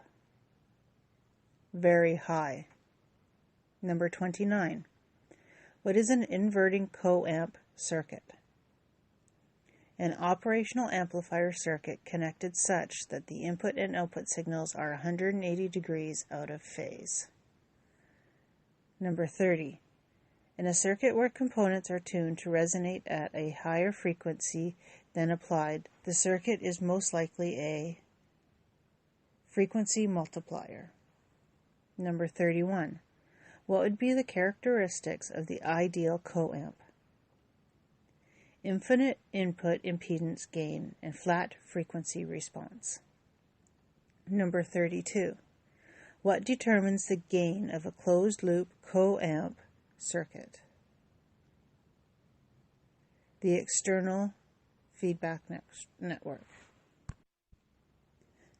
[SPEAKER 1] Very high. Number 29. What is an inverting coamp circuit? An operational amplifier circuit connected such that the input and output signals are 180 degrees out of phase. Number 30. In a circuit where components are tuned to resonate at a higher frequency than applied, the circuit is most likely a frequency multiplier. Number 31. What would be the characteristics of the ideal coamp? Infinite input impedance gain and flat frequency response. Number 32. What determines the gain of a closed-loop coamp circuit? The external feedback network.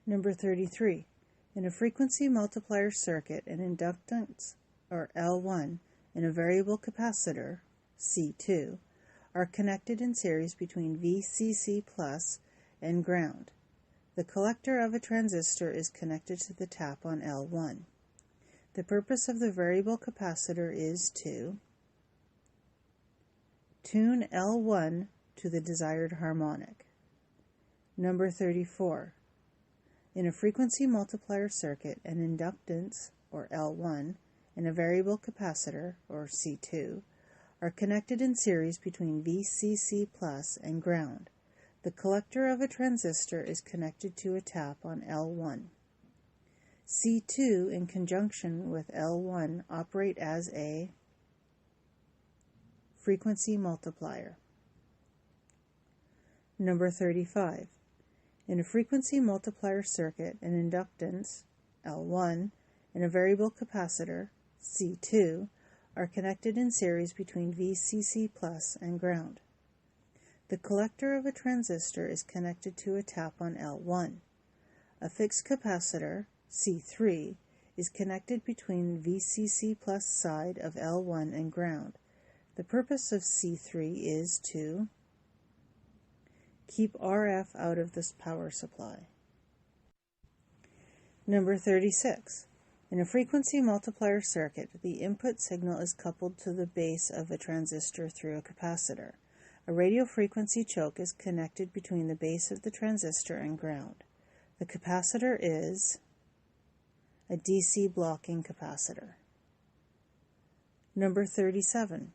[SPEAKER 1] Number 33. In a frequency multiplier circuit, an inductance, or L1, and a variable capacitor, C2, are connected in series between VCC plus and ground. The collector of a transistor is connected to the tap on L1. The purpose of the variable capacitor is to tune L1 to the desired harmonic. Number 34. In a frequency multiplier circuit, an inductance, or L1, and a variable capacitor, or C2, are connected in series between VCC plus and ground. The collector of a transistor is connected to a tap on L1. C2 in conjunction with L1 operate as a frequency multiplier. Number 35. In a frequency multiplier circuit, an inductance, L1, and a variable capacitor, C2, are connected in series between VCC plus and ground. The collector of a transistor is connected to a tap on L1. A fixed capacitor, C3, is connected between VCC plus side of L1 and ground. The purpose of C3 is to keep RF out of this power supply. Number 36. In a frequency multiplier circuit, the input signal is coupled to the base of a transistor through a capacitor. A radio frequency choke is connected between the base of the transistor and ground. The capacitor is a DC blocking capacitor. Number 37.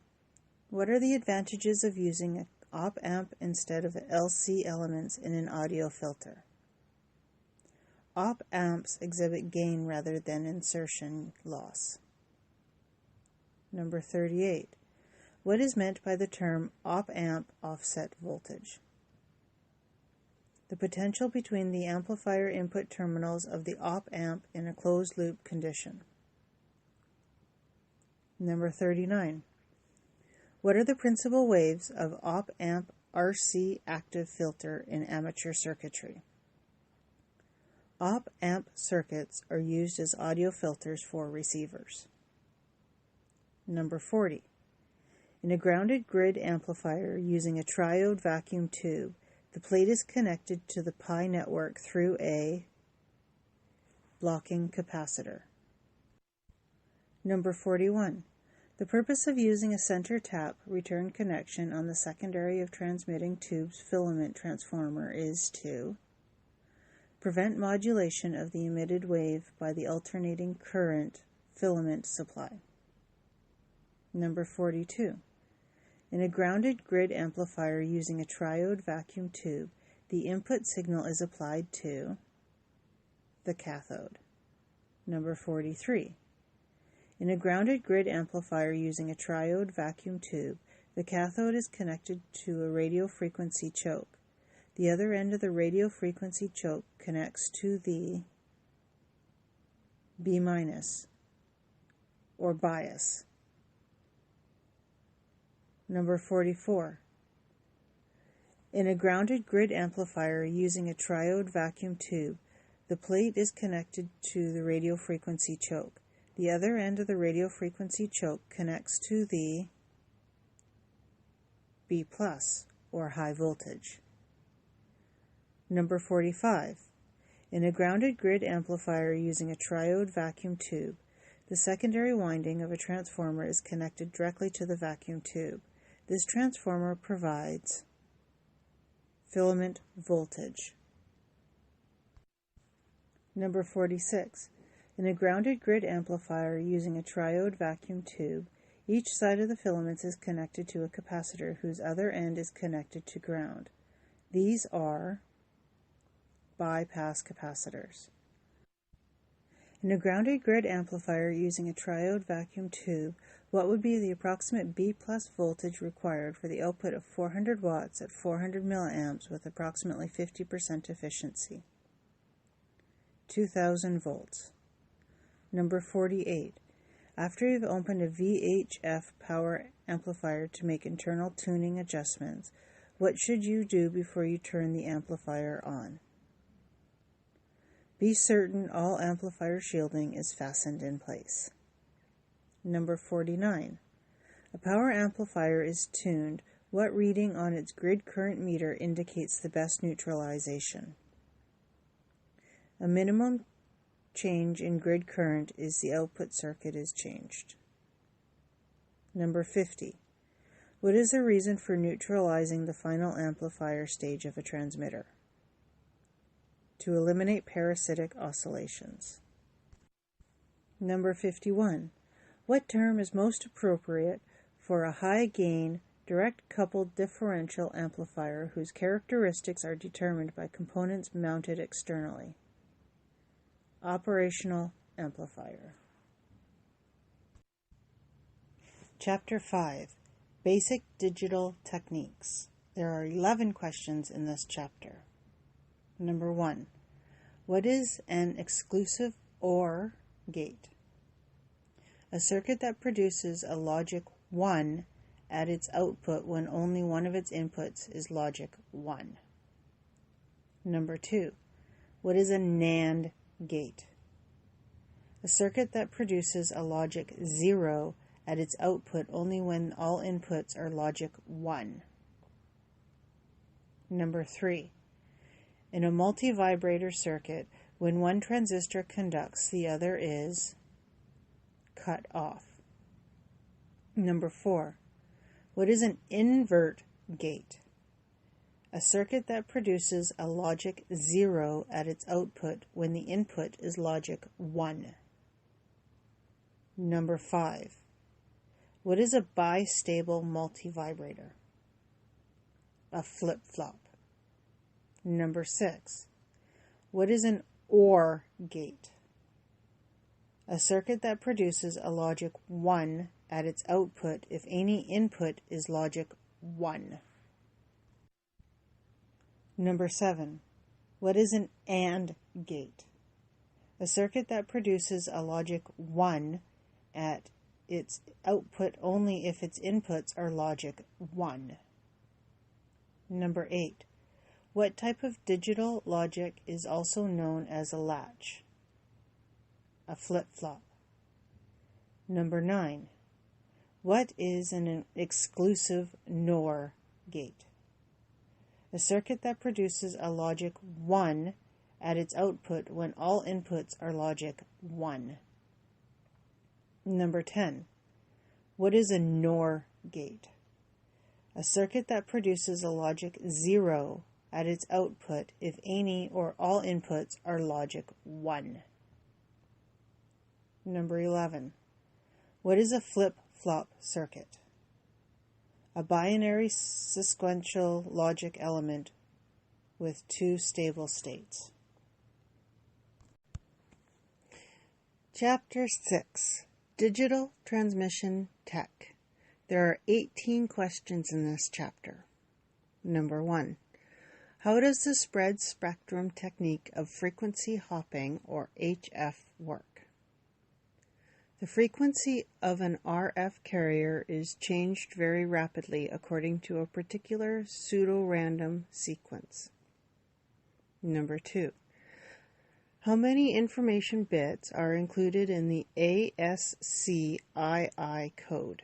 [SPEAKER 1] What are the advantages of using an op-amp instead of LC elements in an audio filter? Op-amps exhibit gain rather than insertion loss. Number 38. What is meant by the term op-amp offset voltage? The potential between the amplifier input terminals of the op-amp in a closed-loop condition. Number 39. What are the principal waves of op-amp RC active filter in amateur circuitry? Op-amp circuits are used as audio filters for receivers. Number 40. In a grounded grid amplifier using a triode vacuum tube, the plate is connected to the pi network through a blocking capacitor. Number 41. The purpose of using a center tap return connection on the secondary of transmitting tube's filament transformer is to prevent modulation of the emitted wave by the alternating current filament supply. Number 42. In a grounded grid amplifier using a triode vacuum tube, the input signal is applied to the cathode. Number 43. In a grounded grid amplifier using a triode vacuum tube, the cathode is connected to a radio frequency choke. The other end of the radio frequency choke connects to the B- or bias. Number 44. In a grounded grid amplifier using a triode vacuum tube, the plate is connected to the radio frequency choke. The other end of the radio frequency choke connects to the B+, or high voltage. Number 45. In a grounded grid amplifier using a triode vacuum tube, the secondary winding of a transformer is connected directly to the vacuum tube. This transformer provides filament voltage. Number 46. In a grounded grid amplifier using a triode vacuum tube, each side of the filaments is connected to a capacitor whose other end is connected to ground. These are bypass capacitors. In a grounded grid amplifier using a triode vacuum tube, what would be the approximate B+ voltage required for the output of 400 watts at 400 milliamps with approximately 50% efficiency? 2000 volts. Number 48. After you've opened a VHF power amplifier to make internal tuning adjustments, what should you do before you turn the amplifier on? Be certain all amplifier shielding is fastened in place. Number 49. A power amplifier is tuned. What reading on its grid current meter indicates the best neutralization? A minimum change in grid current is the output circuit is changed. Number 50. What is the reason for neutralizing the final amplifier stage of a transmitter? To eliminate parasitic oscillations. Number 51. What term is most appropriate for a high-gain, direct-coupled differential amplifier whose characteristics are determined by components mounted externally? Operational amplifier. Chapter 5. Basic Digital Techniques. There are 11 questions in this chapter. Number 1. What is an exclusive OR gate? A circuit that produces a logic 1 at its output when only one of its inputs is logic 1. Number 2. What is a NAND gate? A circuit that produces a logic 0 at its output only when all inputs are logic 1. Number 3. In a multivibrator circuit, when one transistor conducts, the other is cut off. Number 4. What is an invert gate? A circuit that produces a logic 0 at its output when the input is logic 1. Number 5. What is a bistable multivibrator? A flip-flop. Number 6. What is an OR gate? A circuit that produces a logic 1 at its output if any input is logic 1. Number 7. What is an AND gate? A circuit that produces a logic 1 at its output only if its inputs are logic 1. Number 8. What type of digital logic is also known as a latch? A flip-flop. Number 9. What is an exclusive NOR gate? A circuit that produces a logic 1 at its output when all inputs are logic 1. Number 10. What is a NOR gate? A circuit that produces a logic 0 at its output if any or all inputs are logic 1. Number 11. What is a flip-flop circuit? A binary sequential logic element with two stable states. Chapter 6. Digital transmission tech. There are 18 questions in this chapter. Number 1. How does the spread spectrum technique of frequency hopping, or HF, work? The frequency of an RF carrier is changed very rapidly according to a particular pseudo-random sequence. Number 2. How many information bits are included in the ASCII code?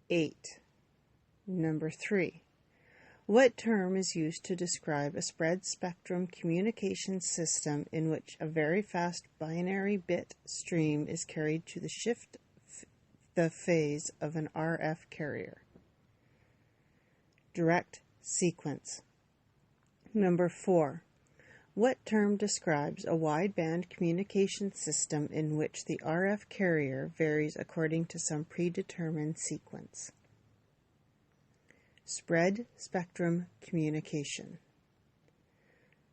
[SPEAKER 1] 8. Number 3. What term is used to describe a spread spectrum communication system in which a very fast binary bit stream is carried to the phase of an RF carrier? Direct sequence. Number 4. What term describes a wideband communication system in which the RF carrier varies according to some predetermined sequence? Spread spectrum communication.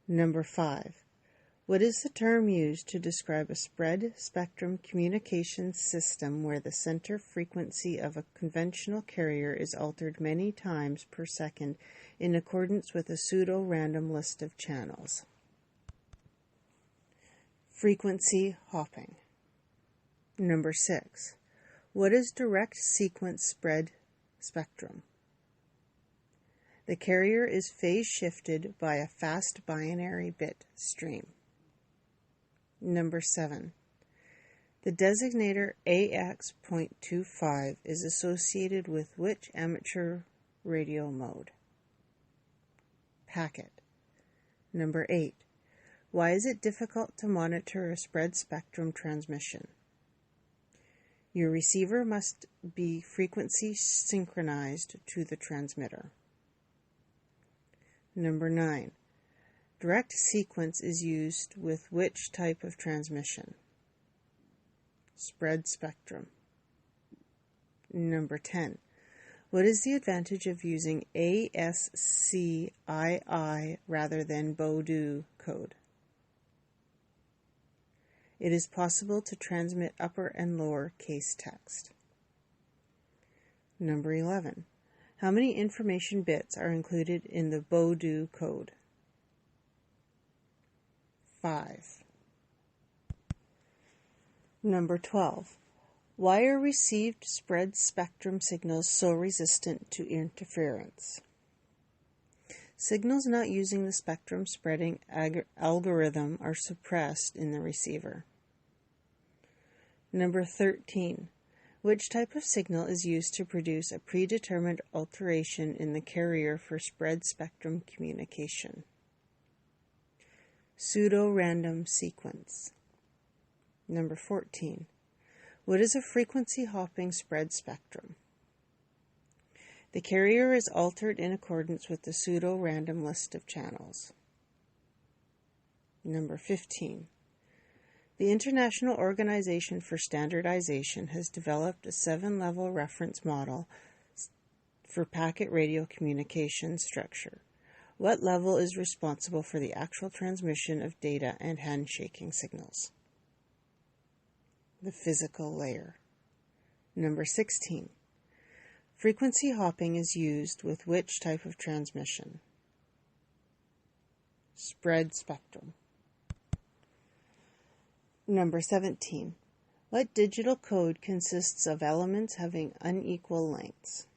[SPEAKER 1] Number 5. What is the term used to describe a spread spectrum communication system where the center frequency of a conventional carrier is altered many times per second in accordance with a pseudo-random list of channels? Frequency hopping. Number 6. What is direct sequence spread spectrum? The carrier is phase shifted by a fast binary bit stream. Number 7. The designator AX.25 is associated with which amateur radio mode? Packet. Number 8. Why is it difficult to monitor a spread spectrum transmission? Your receiver must be frequency synchronized to the transmitter. Number 9. Direct sequence is used with which type of transmission? Spread spectrum. Number 10. What is the advantage of using ASCII rather than Baudot code? It is possible to transmit upper and lower case text. Number 11. How many information bits are included in the Baudot code? 5. Number 12. Why are received spread spectrum signals so resistant to interference? Signals not using the spectrum spreading algorithm are suppressed in the receiver. Number 13. Which type of signal is used to produce a predetermined alteration in the carrier for spread spectrum communication? Pseudo-random sequence. Number 14. What is a frequency hopping spread spectrum? The carrier is altered in accordance with the pseudo-random list of channels. Number 15. The International Organization for Standardization has developed a 7-level reference model for packet radio communication structure. What level is responsible for the actual transmission of data and handshaking signals? The physical layer. Number 16. Frequency hopping is used with which type of transmission? Spread spectrum. Number 17. What digital code consists of elements having unequal lengths?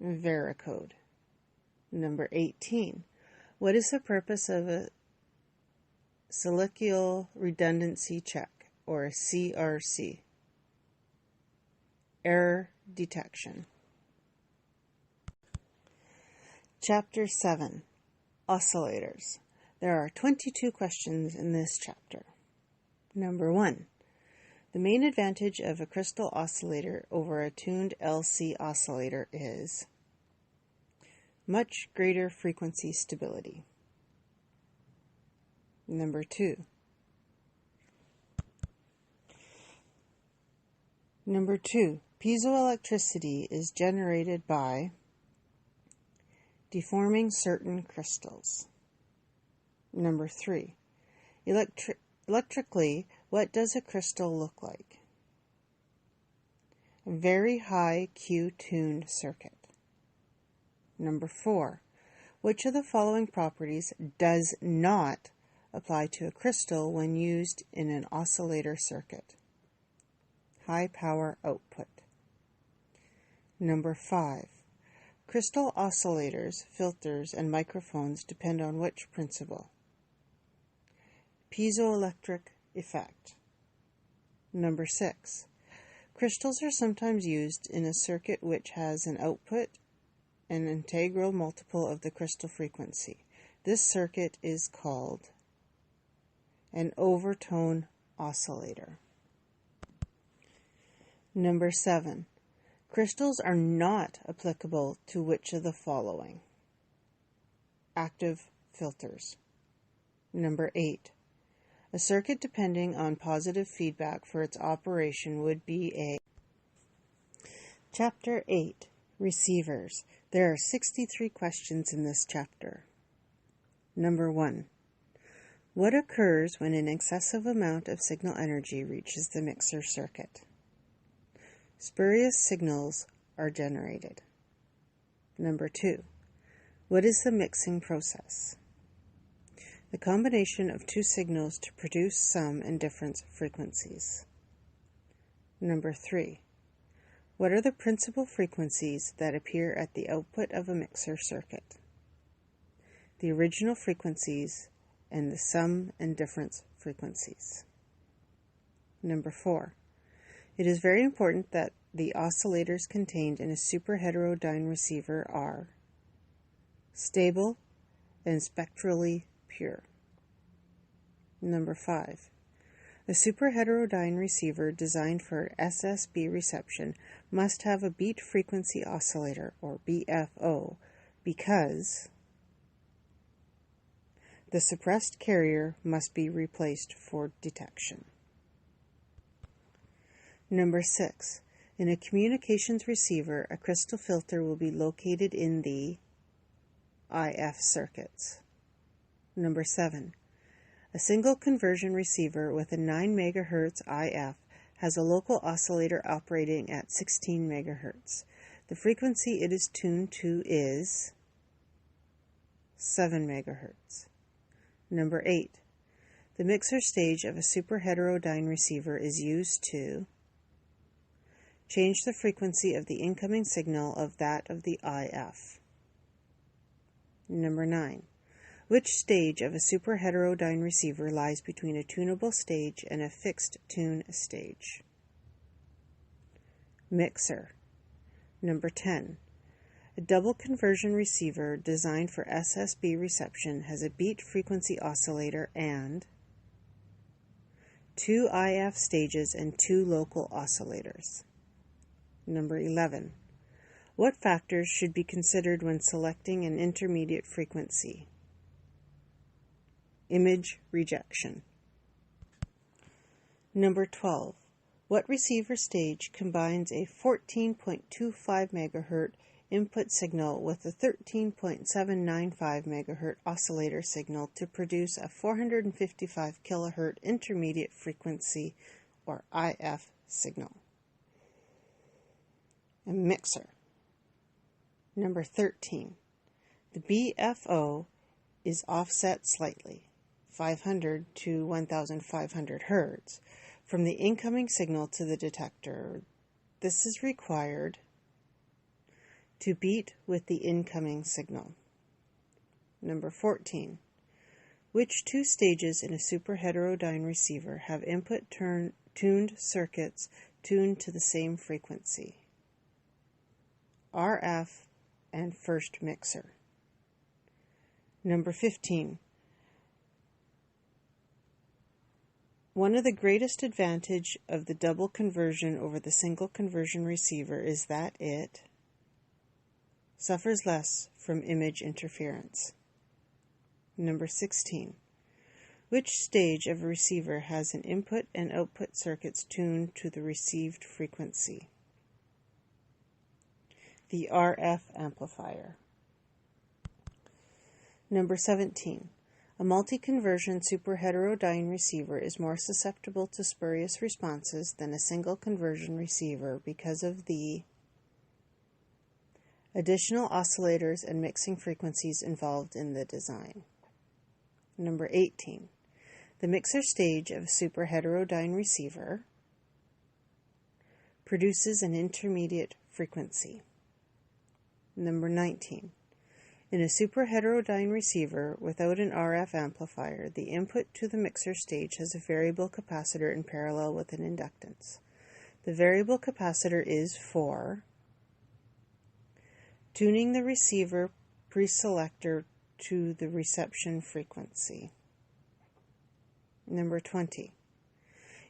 [SPEAKER 1] Varicode. Number 18. What is the purpose of a Silical redundancy check, or a CRC? Error detection. Chapter 7. Oscillators. There are 22 questions in this chapter. Number 1. The main advantage of a crystal oscillator over a tuned LC oscillator is much greater frequency stability. Number 2. Number 2. Piezoelectricity is generated by deforming certain crystals. Number 3. Electrically, What does a crystal look like? A very high Q-tuned circuit. Number 4. Which of the following properties does not apply to a crystal when used in an oscillator circuit? High power output. Number 5. Crystal oscillators, filters, and microphones depend on which principle? Piezoelectric effect. Number 6. Crystals are sometimes used in a circuit which has an output an integral multiple of the crystal frequency. This circuit is called an overtone oscillator. Number 7. Crystals are not applicable to which of the following? Active filters. Number 8. A circuit depending on positive feedback for its operation would be a... Chapter 8. Receivers. There are 63 questions in this chapter. Number 1. What occurs when an excessive amount of signal energy reaches the mixer circuit? Spurious signals are generated. Number 2. What is the mixing process? The combination of two signals to produce sum and difference frequencies. Number 3. What are the principal frequencies that appear at the output of a mixer circuit? The original frequencies and the sum and difference frequencies. Number 4. It is very important that the oscillators contained in a superheterodyne receiver are stable and spectrally pure. Number 5. A superheterodyne receiver designed for SSB reception must have a beat frequency oscillator, or BFO, because the suppressed carrier must be replaced for detection. Number 6. In a communications receiver, a crystal filter will be located in the IF circuits. Number 7. A single conversion receiver with a 9 MHz IF has a local oscillator operating at 16 MHz. The frequency it is tuned to is 7 MHz. Number 8. The mixer stage of a superheterodyne receiver is used to change the frequency of the incoming signal of that of the IF. Number 9. Which stage of a superheterodyne receiver lies between a tunable stage and a fixed tune stage? Mixer. Number 10. A double conversion receiver designed for SSB reception has a beat frequency oscillator and 2 IF stages and 2 local oscillators. Number 11. What factors should be considered when selecting an intermediate frequency? Image rejection. Number 12. What receiver stage combines a 14.25 MHz input signal with a 13.795 MHz oscillator signal to produce a 455 kHz intermediate frequency, or IF, signal? A mixer. Number 13. The BFO is offset slightly, 500 to 1500 Hz, from the incoming signal to the detector. This is required to beat with the incoming signal. Number 14. Which two stages in a superheterodyne receiver have input tuned circuits tuned to the same frequency? RF and first mixer. Number 15. One of the greatest advantage of the double conversion over the single conversion receiver is that it suffers less from image interference. Number 16. Which stage of a receiver has an input and output circuits tuned to the received frequency? The RF amplifier. Number 17. A multi-conversion superheterodyne receiver is more susceptible to spurious responses than a single conversion receiver because of the additional oscillators and mixing frequencies involved in the design. Number 18. The mixer stage of a superheterodyne receiver produces an intermediate frequency. Number 19. In a superheterodyne receiver without an RF amplifier, the input to the mixer stage has a variable capacitor in parallel with an inductance. The variable capacitor is for tuning the receiver preselector to the reception frequency. Number 20.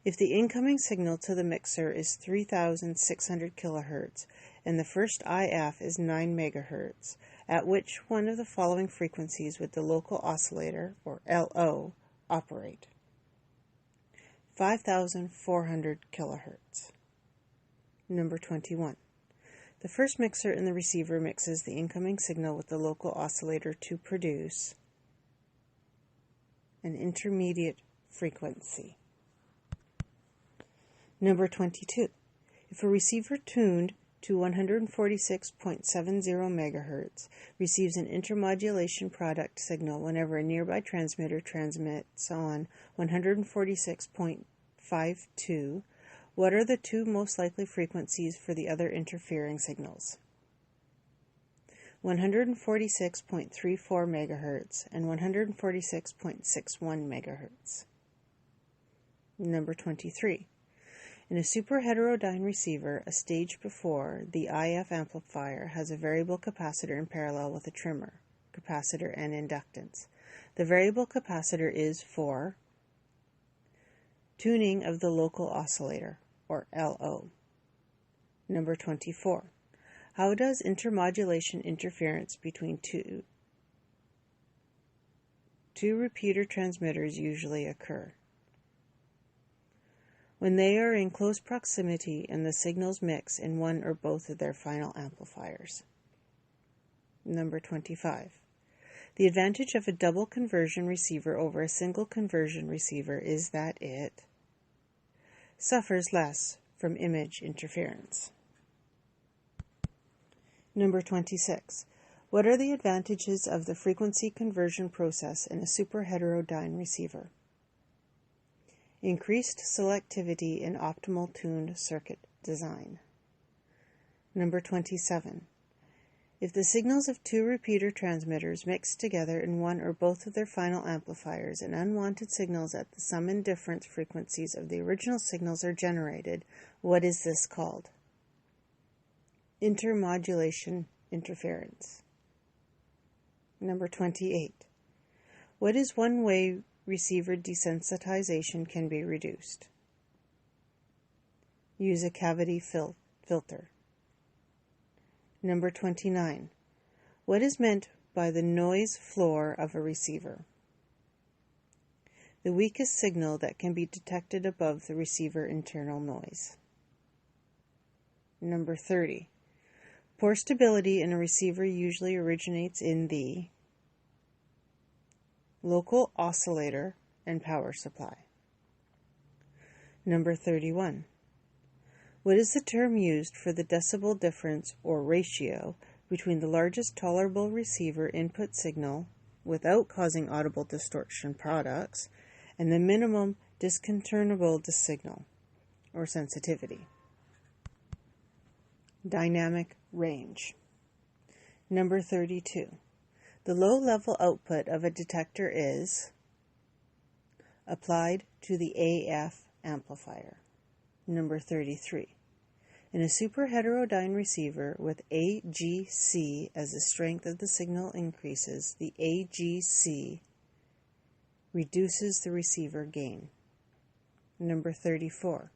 [SPEAKER 1] If the incoming signal to the mixer is 3,600 kHz and the first IF is 9 MHz, at which one of the following frequencies would the local oscillator, or LO, operate? 5,400 kHz. Number 21. The first mixer in the receiver mixes the incoming signal with the local oscillator to produce an intermediate frequency. Number 22. If a receiver tuned to 146.70 MHz receives an intermodulation product signal whenever a nearby transmitter transmits on 146.52, what are the two most likely frequencies for the other interfering signals? 146.34 MHz and 146.61 MHz. Number 23. In a superheterodyne receiver, a stage before the IF amplifier has a variable capacitor in parallel with a trimmer, capacitor, and inductance. The variable capacitor is for tuning of the local oscillator, or LO. Number 24. How does intermodulation interference between two repeater transmitters usually occur? When they are in close proximity and the signals mix in one or both of their final amplifiers. Number 25. The advantage of a double conversion receiver over a single conversion receiver is that it suffers less from image interference. Number 26. What are the advantages of the frequency conversion process in a superheterodyne receiver? Increased selectivity in optimal tuned circuit design. Number 27. If the signals of two repeater transmitters mix together in one or both of their final amplifiers and unwanted signals at the sum and difference frequencies of the original signals are generated, what is this called? Intermodulation interference. Number 28. What is one way receiver desensitization can be reduced? Use a cavity filter. Number 29. What is meant by the noise floor of a receiver? The weakest signal that can be detected above the receiver internal noise. Number 30. Poor stability in a receiver usually originates in the local oscillator and power supply. Number 31. What is the term used for the decibel difference or ratio between the largest tolerable receiver input signal without causing audible distortion products and the minimum discontinuable signal or sensitivity? Dynamic range. Number 32. The low-level output of a detector is applied to the AF amplifier. Number 33. In a superheterodyne receiver with AGC as the strength of the signal increases, the AGC reduces the receiver gain. Number 34.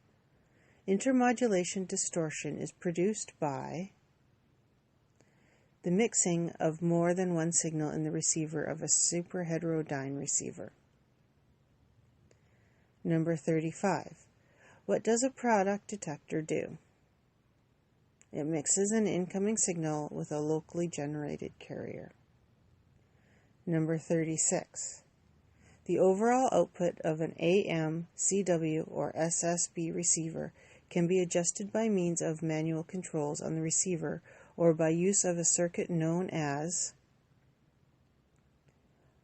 [SPEAKER 1] Intermodulation distortion is produced by the mixing of more than one signal in the receiver of a superheterodyne receiver. Number 35. What does a product detector do? It mixes an incoming signal with a locally generated carrier. Number 36. The overall output of an AM, CW, or SSB receiver can be adjusted by means of manual controls on the receiver or by use of a circuit known as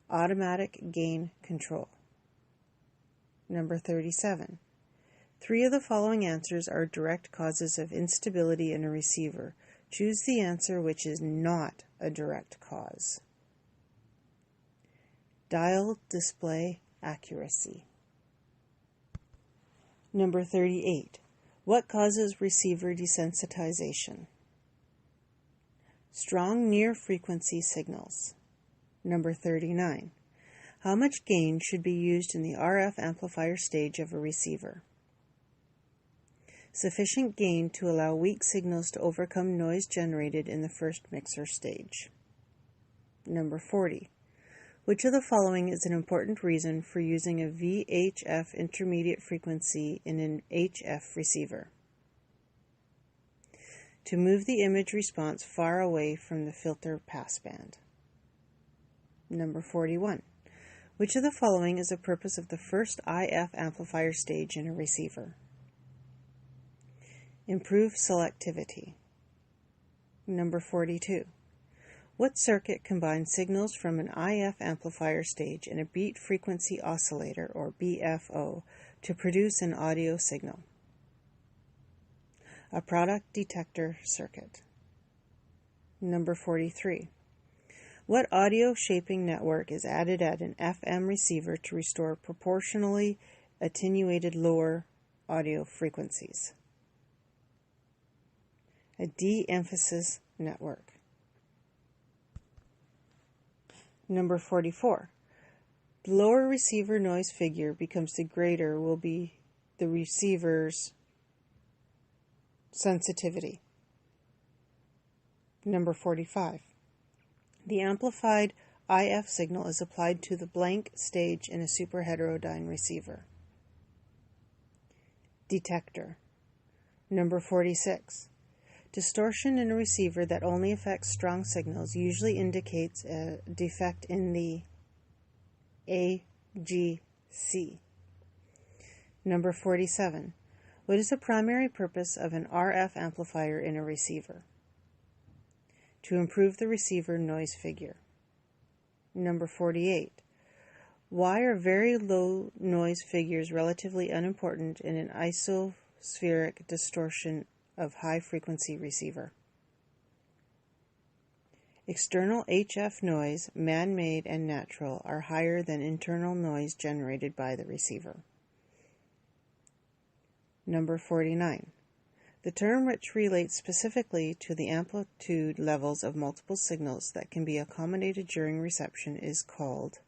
[SPEAKER 1] automatic gain control. Number 37. 3 of the following answers are direct causes of instability in a receiver. Choose the answer which is not a direct cause. Dial display accuracy. Number 38. What causes receiver desensitization? Strong near-frequency signals. Number 39. How much gain should be used in the RF amplifier stage of a receiver? Sufficient gain to allow weak signals to overcome noise generated in the first mixer stage. Number 40. Which of the following is an important reason for using a VHF intermediate frequency in an HF receiver? To move the image response far away from the filter passband. Number 41. Which of the following is the purpose of the first IF amplifier stage in a receiver? Improve selectivity. Number 42. What circuit combines signals from an IF amplifier stage and a beat frequency oscillator, or BFO, to produce an audio signal? A product detector circuit. Number 43. What audio shaping network is added at an FM receiver to restore proportionally attenuated lower audio frequencies? A de-emphasis network. Number 44. The lower receiver noise figure becomes the greater will be the receiver's sensitivity. Number 45. The amplified IF signal is applied to the blank stage in a superheterodyne receiver. Detector. Number 46. Distortion in a receiver that only affects strong signals usually indicates a defect in the AGC. Number 47. What is the primary purpose of an RF amplifier in a receiver? To improve the receiver noise figure. Number 48. Why are very low noise figures relatively unimportant in an isospheric distortion of high-frequency receiver? External HF noise, man-made and natural, are higher than internal noise generated by the receiver. Number 49. The term which relates specifically to the amplitude levels of multiple signals that can be accommodated during reception is called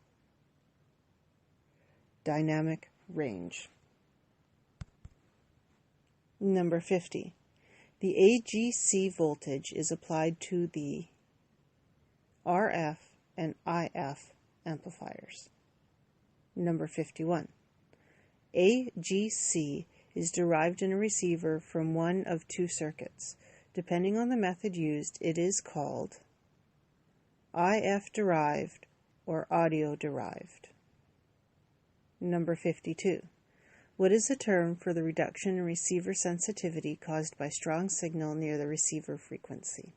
[SPEAKER 1] dynamic range. Number 50. The AGC voltage is applied to the RF and IF amplifiers. Number 51. AGC is derived in a receiver from one of two circuits. Depending on the method used, it is called IF-derived or audio-derived. Number 52. What is the term for the reduction in receiver sensitivity caused by strong signal near the receiver frequency?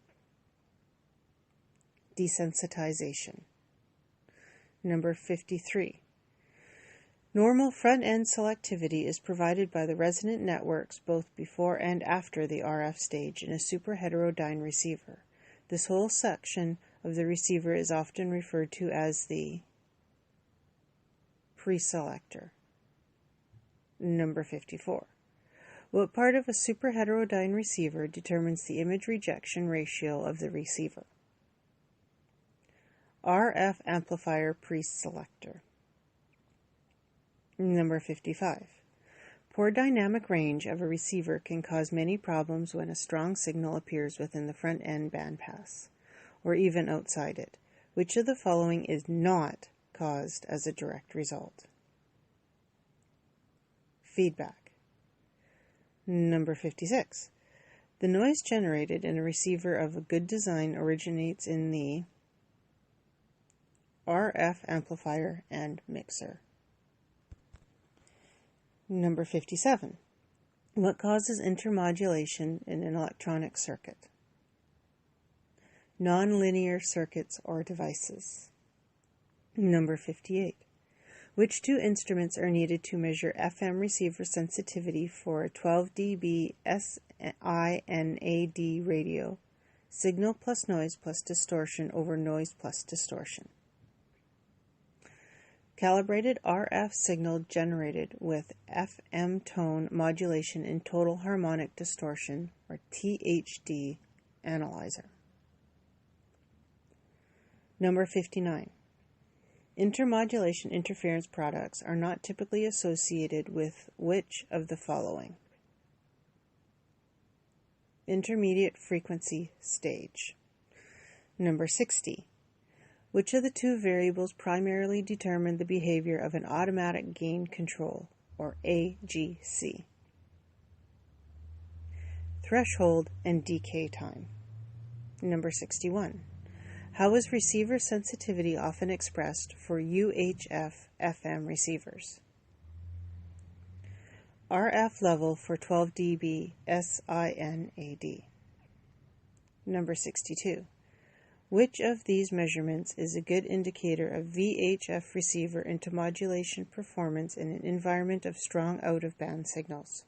[SPEAKER 1] Desensitization. Number 53. Normal front-end selectivity is provided by the resonant networks both before and after the RF stage in a superheterodyne receiver. This whole section of the receiver is often referred to as the preselector. Number 54. What part of a superheterodyne receiver determines the image rejection ratio of the receiver? RF amplifier preselector. Number 55. Poor dynamic range of a receiver can cause many problems when a strong signal appears within the front-end bandpass, or even outside it. Which of the following is not caused as a direct result? Feedback. Number 56. The noise generated in a receiver of a good design originates in the RF amplifier and mixer. Number 57. What causes intermodulation in an electronic circuit? Nonlinear circuits or devices. Number 58. Which two instruments are needed to measure FM receiver sensitivity for a 12 dB SINAD radio? Signal plus noise plus distortion over noise plus distortion. Calibrated RF signal generated with FM tone modulation in total harmonic distortion, or THD, analyzer. Number 59. Intermodulation interference products are not typically associated with which of the following? Intermediate frequency stage. Number 60. Which of the two variables primarily determine the behavior of an automatic gain control, or AGC? Threshold and decay time. Number 61. How is receiver sensitivity often expressed for UHF FM receivers? RF level for 12 dB SINAD. Number 62. Which of these measurements is a good indicator of VHF receiver intermodulation performance in an environment of strong out-of-band signals?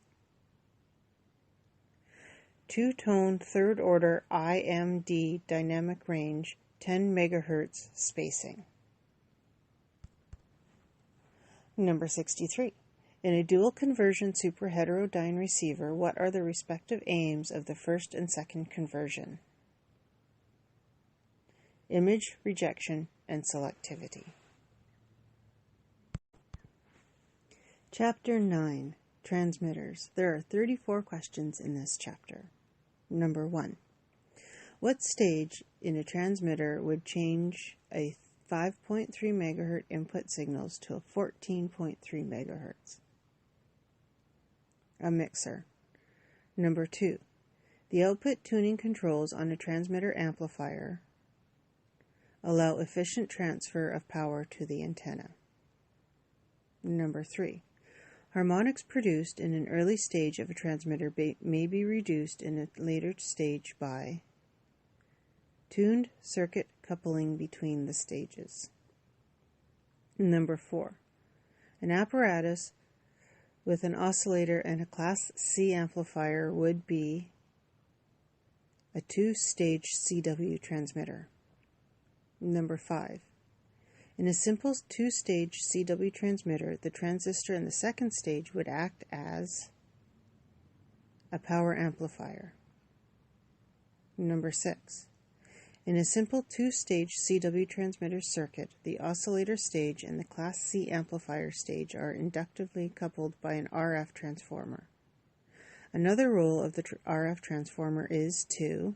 [SPEAKER 1] Two-tone third-order IMD dynamic range, 10 MHz spacing. Number 63. In a dual conversion superheterodyne receiver, what are the respective aims of the first and second conversion? Image rejection and selectivity. Chapter 9. Transmitters. There are 34 questions in this chapter. Number 1. What stage in a transmitter would change a 5.3 MHz input signals to a 14.3 MHz? A mixer. Number 2. The output tuning controls on a transmitter amplifier allow efficient transfer of power to the antenna. Number 3. Harmonics produced in an early stage of a transmitter may be reduced in a later stage by tuned circuit coupling between the stages. Number 4. An apparatus with an oscillator and a Class C amplifier would be a two-stage CW transmitter. Number 5. In a simple two-stage CW transmitter, the transistor in the second stage would act as a power amplifier. Number 6. In a simple two-stage CW transmitter circuit, the oscillator stage and the Class C amplifier stage are inductively coupled by an RF transformer. Another role of the RF transformer is to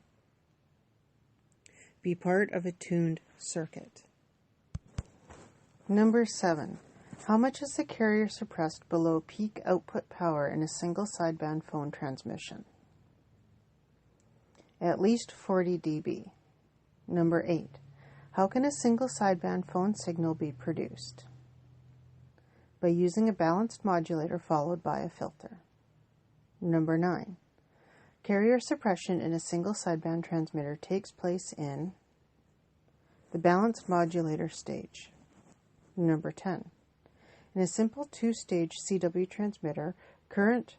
[SPEAKER 1] be part of a tuned circuit. Number 7. How much is the carrier suppressed below peak output power in a single sideband phone transmission? At least 40 dB. Number 8. How can a single sideband phone signal be produced? By using a balanced modulator followed by a filter. Number 9. Carrier suppression in a single sideband transmitter takes place in the balanced modulator stage. Number 10. In a simple two-stage CW transmitter, current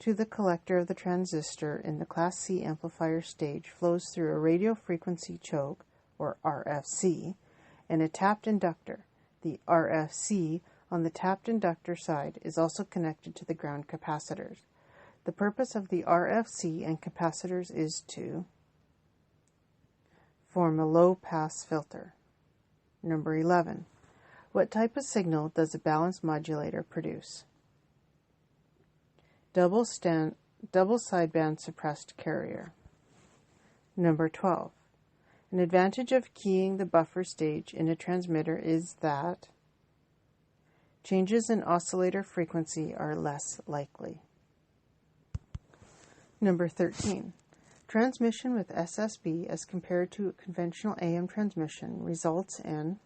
[SPEAKER 1] to the collector of the transistor in the Class C amplifier stage flows through a radio frequency choke, or RFC, and a tapped inductor. The RFC on the tapped inductor side is also connected to the ground capacitors. The purpose of the RFC and capacitors is to form a low-pass filter. Number 11. What type of signal does a balanced modulator produce? Double sideband suppressed carrier. Number 12. An advantage of keying the buffer stage in a transmitter is that changes in oscillator frequency are less likely. Number 13. Transmission with SSB as compared to conventional AM transmission results in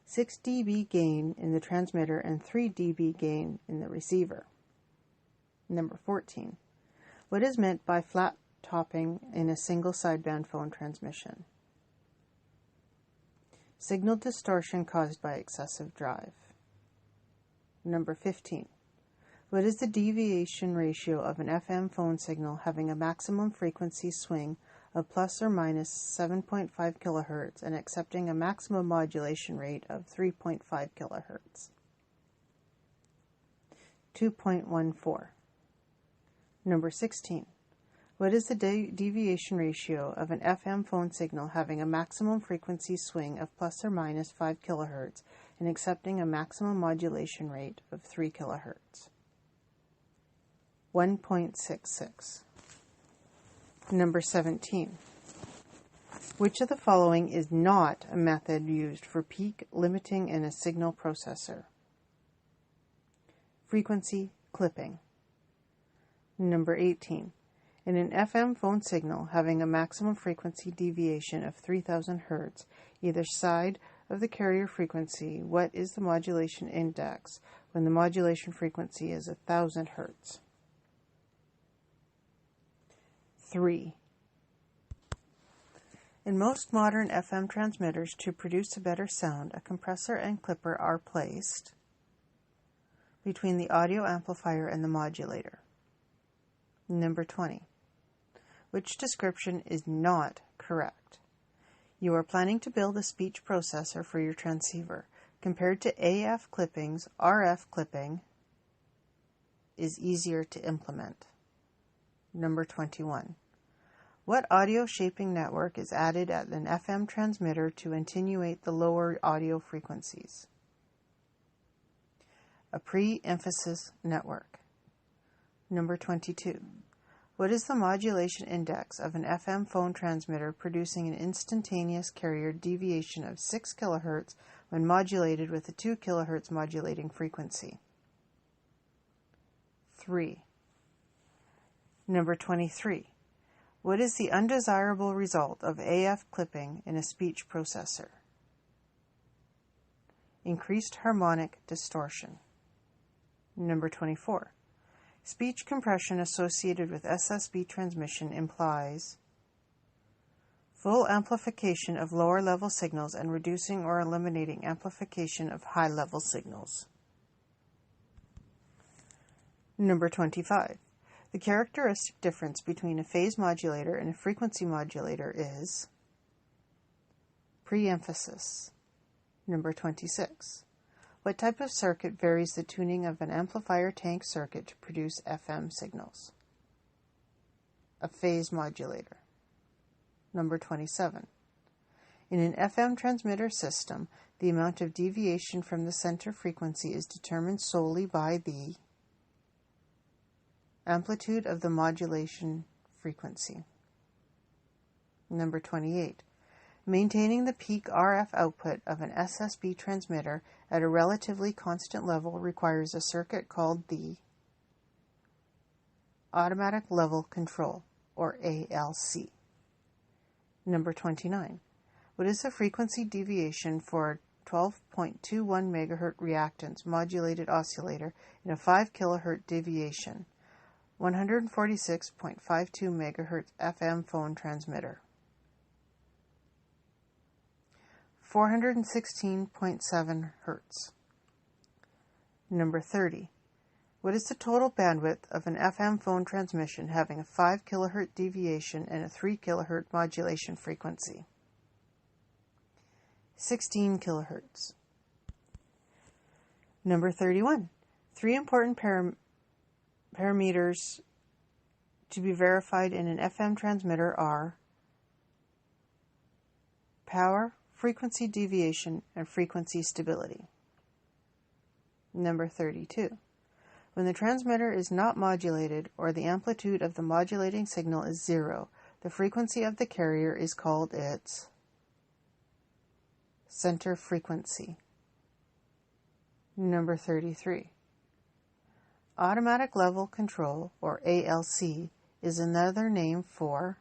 [SPEAKER 1] 6 dB gain in the transmitter and 3 dB gain in the receiver. Number 14. What is meant by flat topping in a single sideband phone transmission? Signal distortion caused by excessive drive. Number 15. What is the deviation ratio of an FM phone signal having a maximum frequency swing of plus or minus 7.5 kHz and accepting a maximum modulation rate of 3.5 kHz? 2.14. Number 16. What is the deviation ratio of an FM phone signal having a maximum frequency swing of plus or minus 5 kHz and accepting a maximum modulation rate of 3 kHz? 1.66. Number 17. Which of the following is not a method used for peak limiting in a signal processor? Frequency clipping. Number 18. In an FM phone signal having a maximum frequency deviation of 3000 Hz, either side of the carrier frequency, what is the modulation index when the modulation frequency is 1000 Hz? 3. In most modern FM transmitters, to produce a better sound, a compressor and clipper are placed between the audio amplifier and the modulator. Number 20. Which description is not correct? You are planning to build a speech processor for your transceiver. Compared to AF clippings, RF clipping is easier to implement. Number 21. What audio shaping network is added at an FM transmitter to attenuate the lower audio frequencies? A pre-emphasis network. Number 22. What is the modulation index of an FM phone transmitter producing an instantaneous carrier deviation of 6 kHz when modulated with a 2 kHz modulating frequency? 3. Number 23. What is the undesirable result of AF clipping in a speech processor? Increased harmonic distortion. Number 24. Speech compression associated with SSB transmission implies full amplification of lower-level signals and reducing or eliminating amplification of high-level signals. Number 25. The characteristic difference between a phase modulator and a frequency modulator is pre-emphasis. Number 26. What type of circuit varies the tuning of an amplifier tank circuit to produce FM signals? A phase modulator. Number 27. In an FM transmitter system, the amount of deviation from the center frequency is determined solely by the amplitude of the modulation frequency. Number 28. Maintaining the peak RF output of an SSB transmitter at a relatively constant level requires a circuit called the automatic level control, or ALC. Number 29. What is the frequency deviation for a 12.21 MHz reactance modulated oscillator in a 5 kHz deviation, 146.52 MHz FM phone transmitter? 416.7 Hz. Number 30. What is the total bandwidth of an FM phone transmission having a 5 kHz deviation and a 3 kHz modulation frequency? 16 kHz. Number 31. Three important parameters to be verified in an FM transmitter are power, frequency deviation, and frequency stability. Number 32. When the transmitter is not modulated or the amplitude of the modulating signal is 0, the frequency of the carrier is called its center frequency. Number 33. Automatic level control, or ALC, is another name for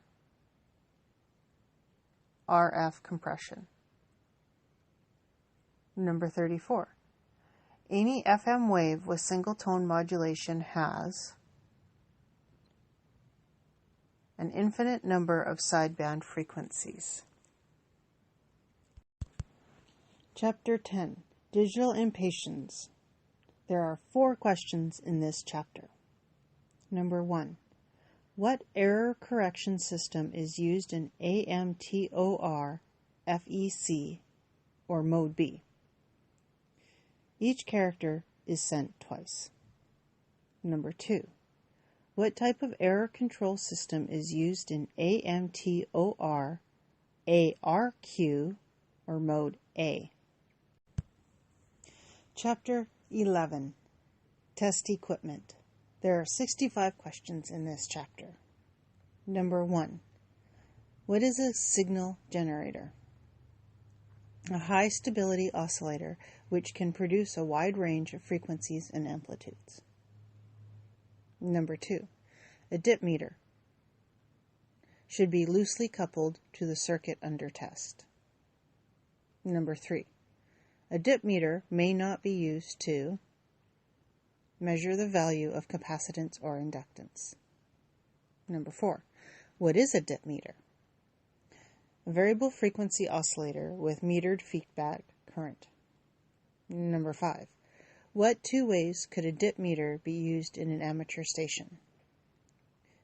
[SPEAKER 1] RF compression. Number 34. Any FM wave with single-tone modulation has an infinite number of sideband frequencies. Chapter 10. Digital Impatiens. There are 4 questions in this chapter. Number 1. What error correction system is used in AMTOR FEC or Mode B? Each character is sent twice. Number 2. What type of error control system is used in AMTOR ARQ or Mode A? Chapter 11. Test Equipment. There are 65 questions in this chapter. Number 1. What is a signal generator? A high stability oscillator which can produce a wide range of frequencies and amplitudes. Number 2. A dip meter should be loosely coupled to the circuit under test. Number 3. A dip meter may not be used to measure the value of capacitance or inductance. Number 4. What is a dip meter? A variable frequency oscillator with metered feedback current. Number 5. What 2 ways could a dip meter be used in an amateur station?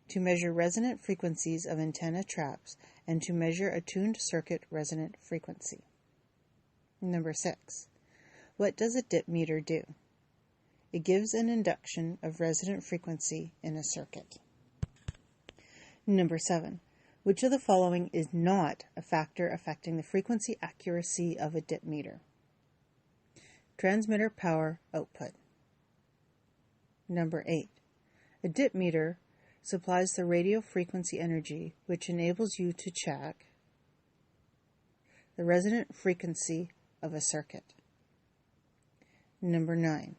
[SPEAKER 1] To measure resonant frequencies of antenna traps and to measure a tuned circuit resonant frequency. Number 6. What does a dip meter do? It gives an induction of resonant frequency in a circuit. Number 7. Which of the following is not a factor affecting the frequency accuracy of a dip meter? Transmitter power output. Number 8. A dip meter supplies the radio frequency energy which enables you to check the resonant frequency of a circuit. Number 9.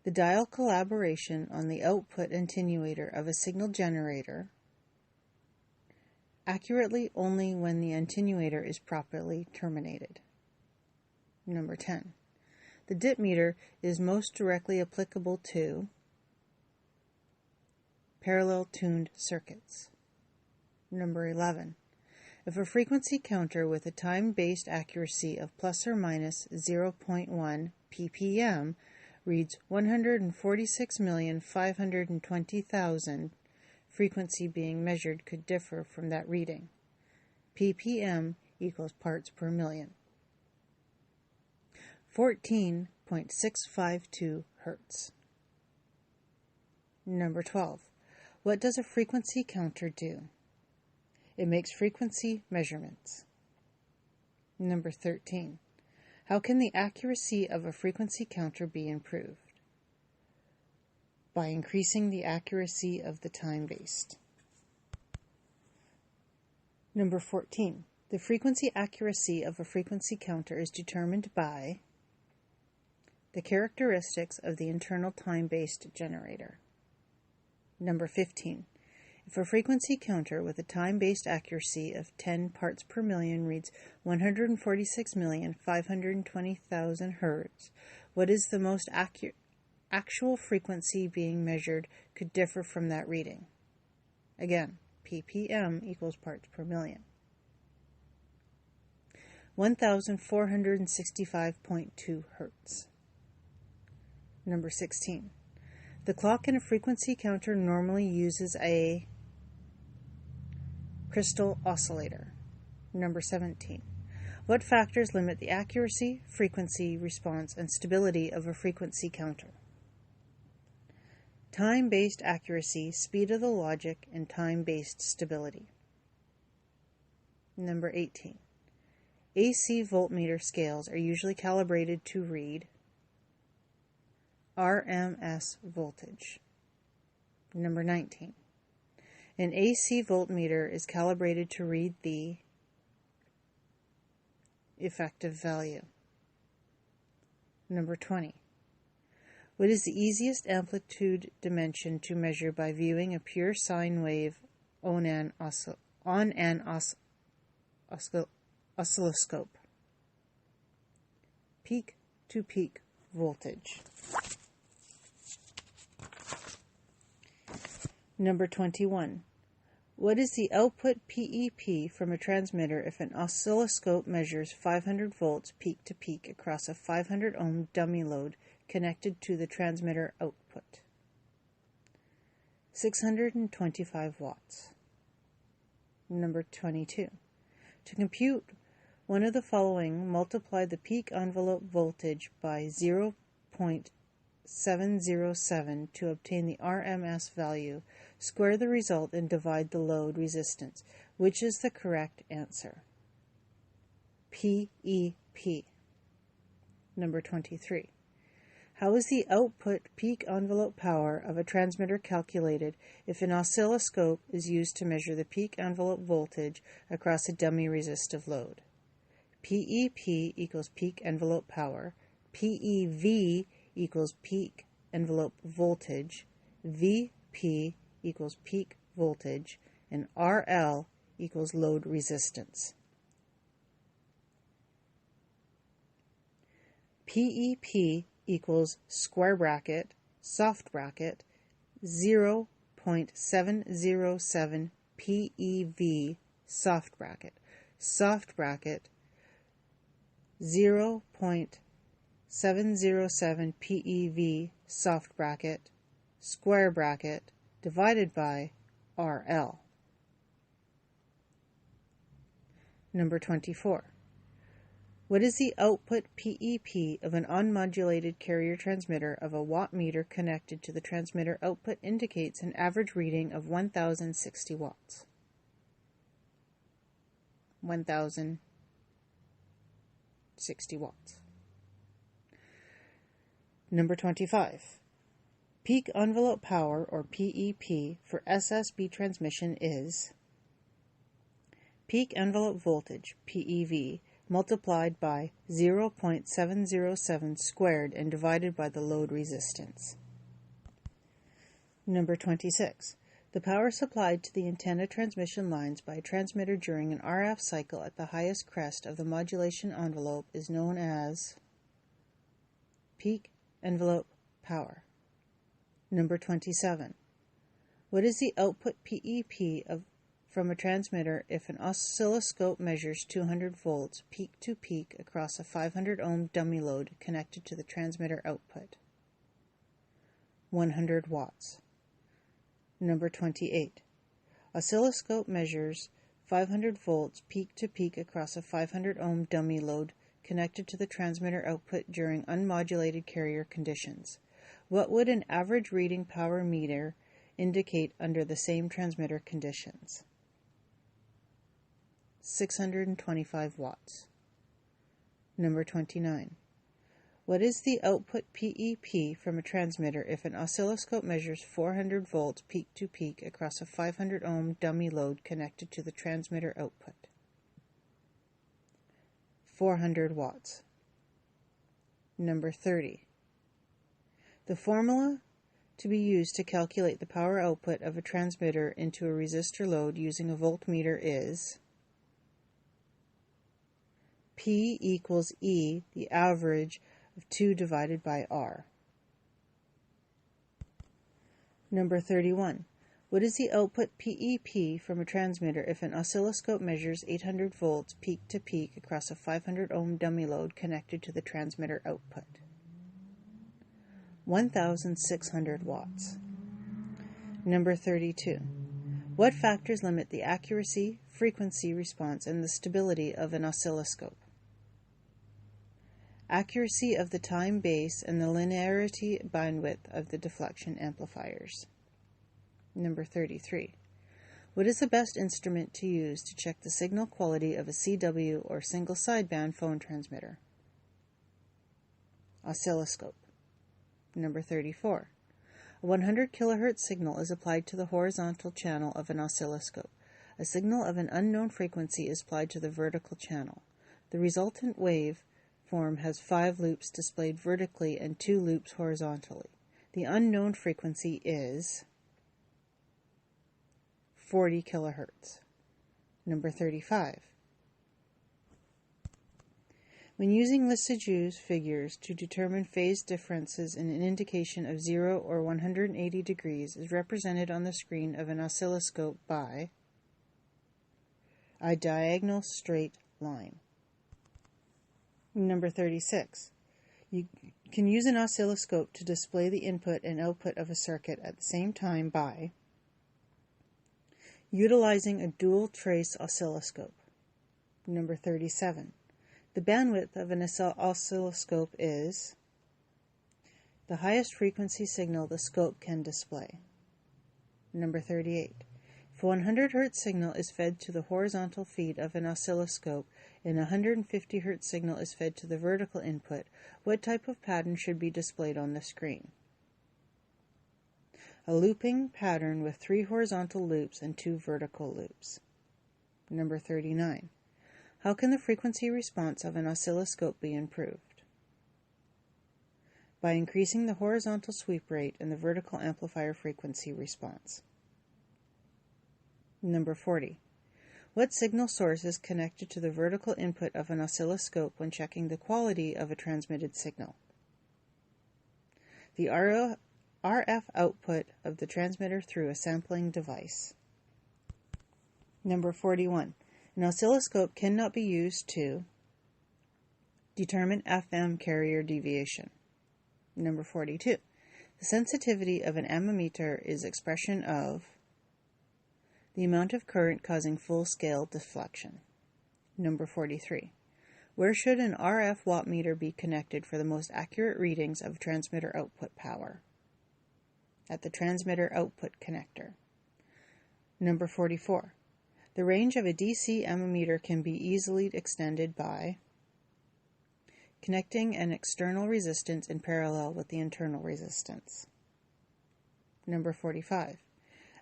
[SPEAKER 1] The dial collaboration on the output attenuator of a signal generator accurately only when the attenuator is properly terminated. Number 10. The dip meter is most directly applicable to parallel tuned circuits. Number 11. If a frequency counter with a time-based accuracy of plus or minus 0.1 ppm reads 146,520,000, frequency being measured could differ from that reading. ppm equals parts per million. 14.652 Hertz. Number 12. What does a frequency counter do? It makes frequency measurements. Number 13. How can the accuracy of a frequency counter be improved? By increasing the accuracy of the time-based. Number 14. The frequency accuracy of a frequency counter is determined by the characteristics of the internal time-based generator. Number 15. If a frequency counter with a time-based accuracy of 10 parts per million reads 146,520,000 Hertz, what is the most actual frequency being measured could differ from that reading? Again, ppm equals parts per million. 1,465.2 Hertz. Number 16. The clock in a frequency counter normally uses a crystal oscillator. Number 17. What factors limit the accuracy, frequency, response, and stability of a frequency counter? Time-based accuracy, speed of the logic, and time-based stability. Number 18. AC voltmeter scales are usually calibrated to read RMS voltage. Number 19. An AC voltmeter is calibrated to read the effective value. Number 20. What is the easiest amplitude dimension to measure by viewing a pure sine wave on an oscilloscope? peak-to-peak voltage. Number 21. What is the output PEP from a transmitter if an oscilloscope measures 500 volts peak-to-peak across a 500 ohm dummy load connected to the transmitter output? 625 watts. Number 22. To compute one of the following, multiply the peak envelope voltage by 0.707 to obtain the RMS value. Square the result and divide the load resistance. Which is the correct answer? PEP. Number 23. How is the output peak envelope power of a transmitter calculated if an oscilloscope is used to measure the peak envelope voltage across a dummy resistive load? PEP equals peak envelope power, PEV equals peak envelope voltage, VP equals peak voltage, and RL equals load resistance. PEP equals square bracket, soft bracket, 0.707 PEV, soft bracket, 0.707 PEV, soft bracket, square bracket, divided by RL. Number 24. What is the output PEP of an unmodulated carrier transmitter of a wattmeter connected to the transmitter output indicates an average reading of 1060 watts? 1060 watts. Number 25. Peak envelope power, or PEP, for SSB transmission is peak envelope voltage, PEV, multiplied by 0.707 squared and divided by the load resistance. Number 26. The power supplied to the antenna transmission lines by a transmitter during an RF cycle at the highest crest of the modulation envelope is known as peak envelope power. Number 27. What is the output PEP from a transmitter if an oscilloscope measures 200 volts peak-to-peak across a 500 ohm dummy load connected to the transmitter output? 100 watts. Number 28. Oscilloscope measures 500 volts peak-to-peak across a 500 ohm dummy load connected to the transmitter output during unmodulated carrier conditions. What would an average reading power meter indicate under the same transmitter conditions? 625 watts. Number 29. What is the output PEP from a transmitter if an oscilloscope measures 400 volts peak-to-peak across a 500 ohm dummy load connected to the transmitter output? 400 watts. Number 30. The formula to be used to calculate the power output of a transmitter into a resistor load using a voltmeter is P equals E, the average of 2 divided by R. Number 31. What is the output PEP from a transmitter if an oscilloscope measures 800 volts peak-to-peak across a 500 ohm dummy load connected to the transmitter output? 1600 watts. Number 32. What factors limit the accuracy, frequency response, and the stability of an oscilloscope? Accuracy of the time base and the linearity bandwidth of the deflection amplifiers. Number 33. What is the best instrument to use to check the signal quality of a CW or single sideband phone transmitter? Oscilloscope. Number 34. A 100 kHz signal is applied to the horizontal channel of an oscilloscope. A signal of an unknown frequency is applied to the vertical channel. The resultant wave form has 5 loops displayed vertically and 2 loops horizontally. The unknown frequency is 40 kHz. Number 35. When using Lissajous figures to determine phase differences, an indication of 0 or 180 degrees is represented on the screen of an oscilloscope by a diagonal straight line. Number 36. You can use an oscilloscope to display the input and output of a circuit at the same time by utilizing a dual trace oscilloscope. Number 37. The bandwidth of an oscilloscope is the highest frequency signal the scope can display. Number 38. If a 100 Hz signal is fed to the horizontal feed of an oscilloscope and a 150 Hz signal is fed to the vertical input, what type of pattern should be displayed on the screen? A looping pattern with 3 horizontal loops and 2 vertical loops. Number 39. How can the frequency response of an oscilloscope be improved? By increasing the horizontal sweep rate and the vertical amplifier frequency response. Number 40. What signal source is connected to the vertical input of an oscilloscope when checking the quality of a transmitted signal? The RF output of the transmitter through a sampling device. Number 41. An oscilloscope cannot be used to determine FM carrier deviation. Number 42. The sensitivity of an ammeter is expression of the amount of current causing full-scale deflection. Number 43. Where should an RF wattmeter be connected for the most accurate readings of transmitter output power? At the transmitter output connector. Number 44. The range of a DC ammeter can be easily extended by connecting an external resistance in parallel with the internal resistance. Number 45.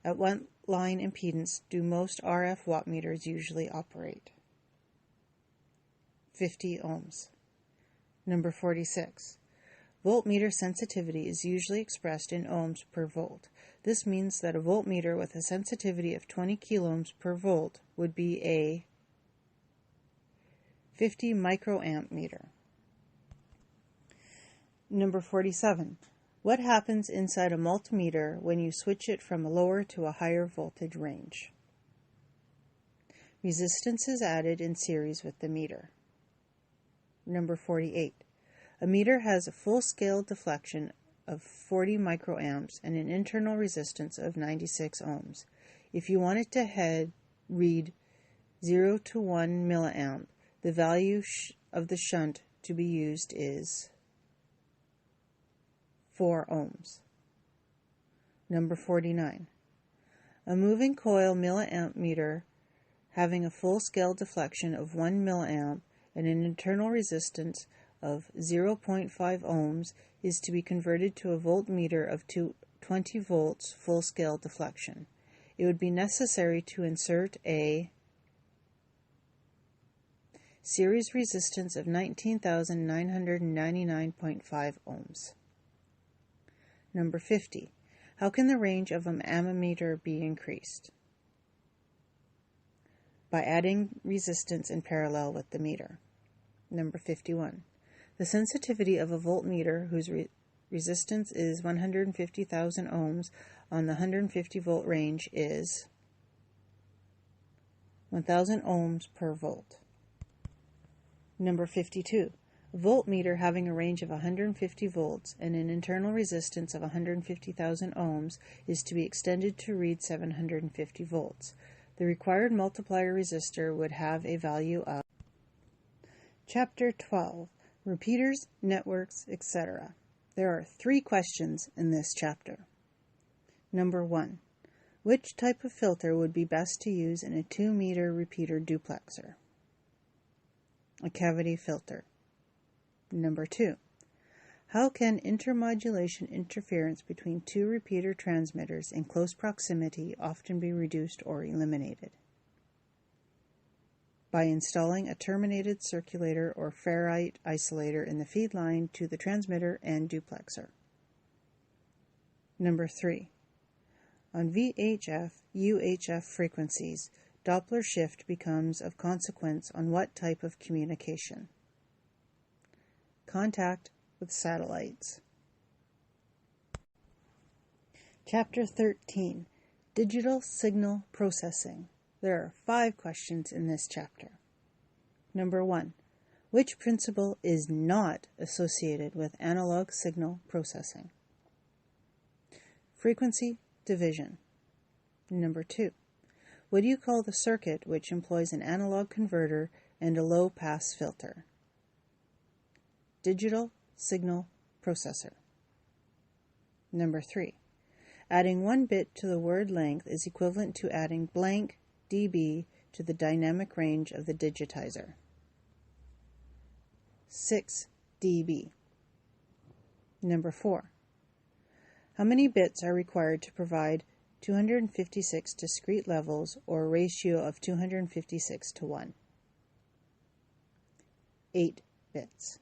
[SPEAKER 1] At what line impedance do most RF wattmeters usually operate? 50 ohms. Number 46. Voltmeter sensitivity is usually expressed in ohms per volt. This means that a voltmeter with a sensitivity of 20 kiloohms per volt would be a 50 microamp meter. Number 47. What happens inside a multimeter when you switch it from a lower to a higher voltage range? Resistance is added in series with the meter. Number 48. A meter has a full-scale deflection of 40 microamps and an internal resistance of 96 ohms. If you want it to read 0 to 1 milliamp, the value of the shunt to be used is 4 ohms. Number 49. A moving coil milliamp meter having a full-scale deflection of 1 milliamp and an internal resistance of 0.5 ohms is to be converted to a voltmeter of 20 volts full-scale deflection. It would be necessary to insert a series resistance of 19,999.5 ohms. Number 50. How can the range of an ammeter be increased? By adding resistance in parallel with the meter. Number 51. The sensitivity of a voltmeter whose resistance is 150,000 ohms on the 150 volt range is 1,000 ohms per volt. Number 52. A voltmeter having a range of 150 volts and an internal resistance of 150,000 ohms is to be extended to read 750 volts. The required multiplier resistor would have a value of Chapter 12. Repeaters, networks, etc. There are 3 questions in this chapter. Number 1. Which type of filter would be best to use in a 2-meter repeater duplexer? A cavity filter. Number 2. How can intermodulation interference between 2 repeater transmitters in close proximity often be reduced or eliminated? By installing a terminated circulator or ferrite isolator in the feed line to the transmitter and duplexer. Number 3. On VHF, UHF frequencies, Doppler shift becomes of consequence on what type of communication? contact with satellites. Chapter 13, Digital Signal Processing. There are 5 questions in this chapter. Number 1. Which principle is not associated with analog signal processing? Frequency division. Number 2. What do you call the circuit which employs an analog converter and a low-pass filter? Digital signal processor. Number 3. Adding 1 bit to the word length is equivalent to adding blank dB to the dynamic range of the digitizer. 6 dB. Number 4. How many bits are required to provide 256 discrete levels, or a ratio of 256 to 1? 8 bits.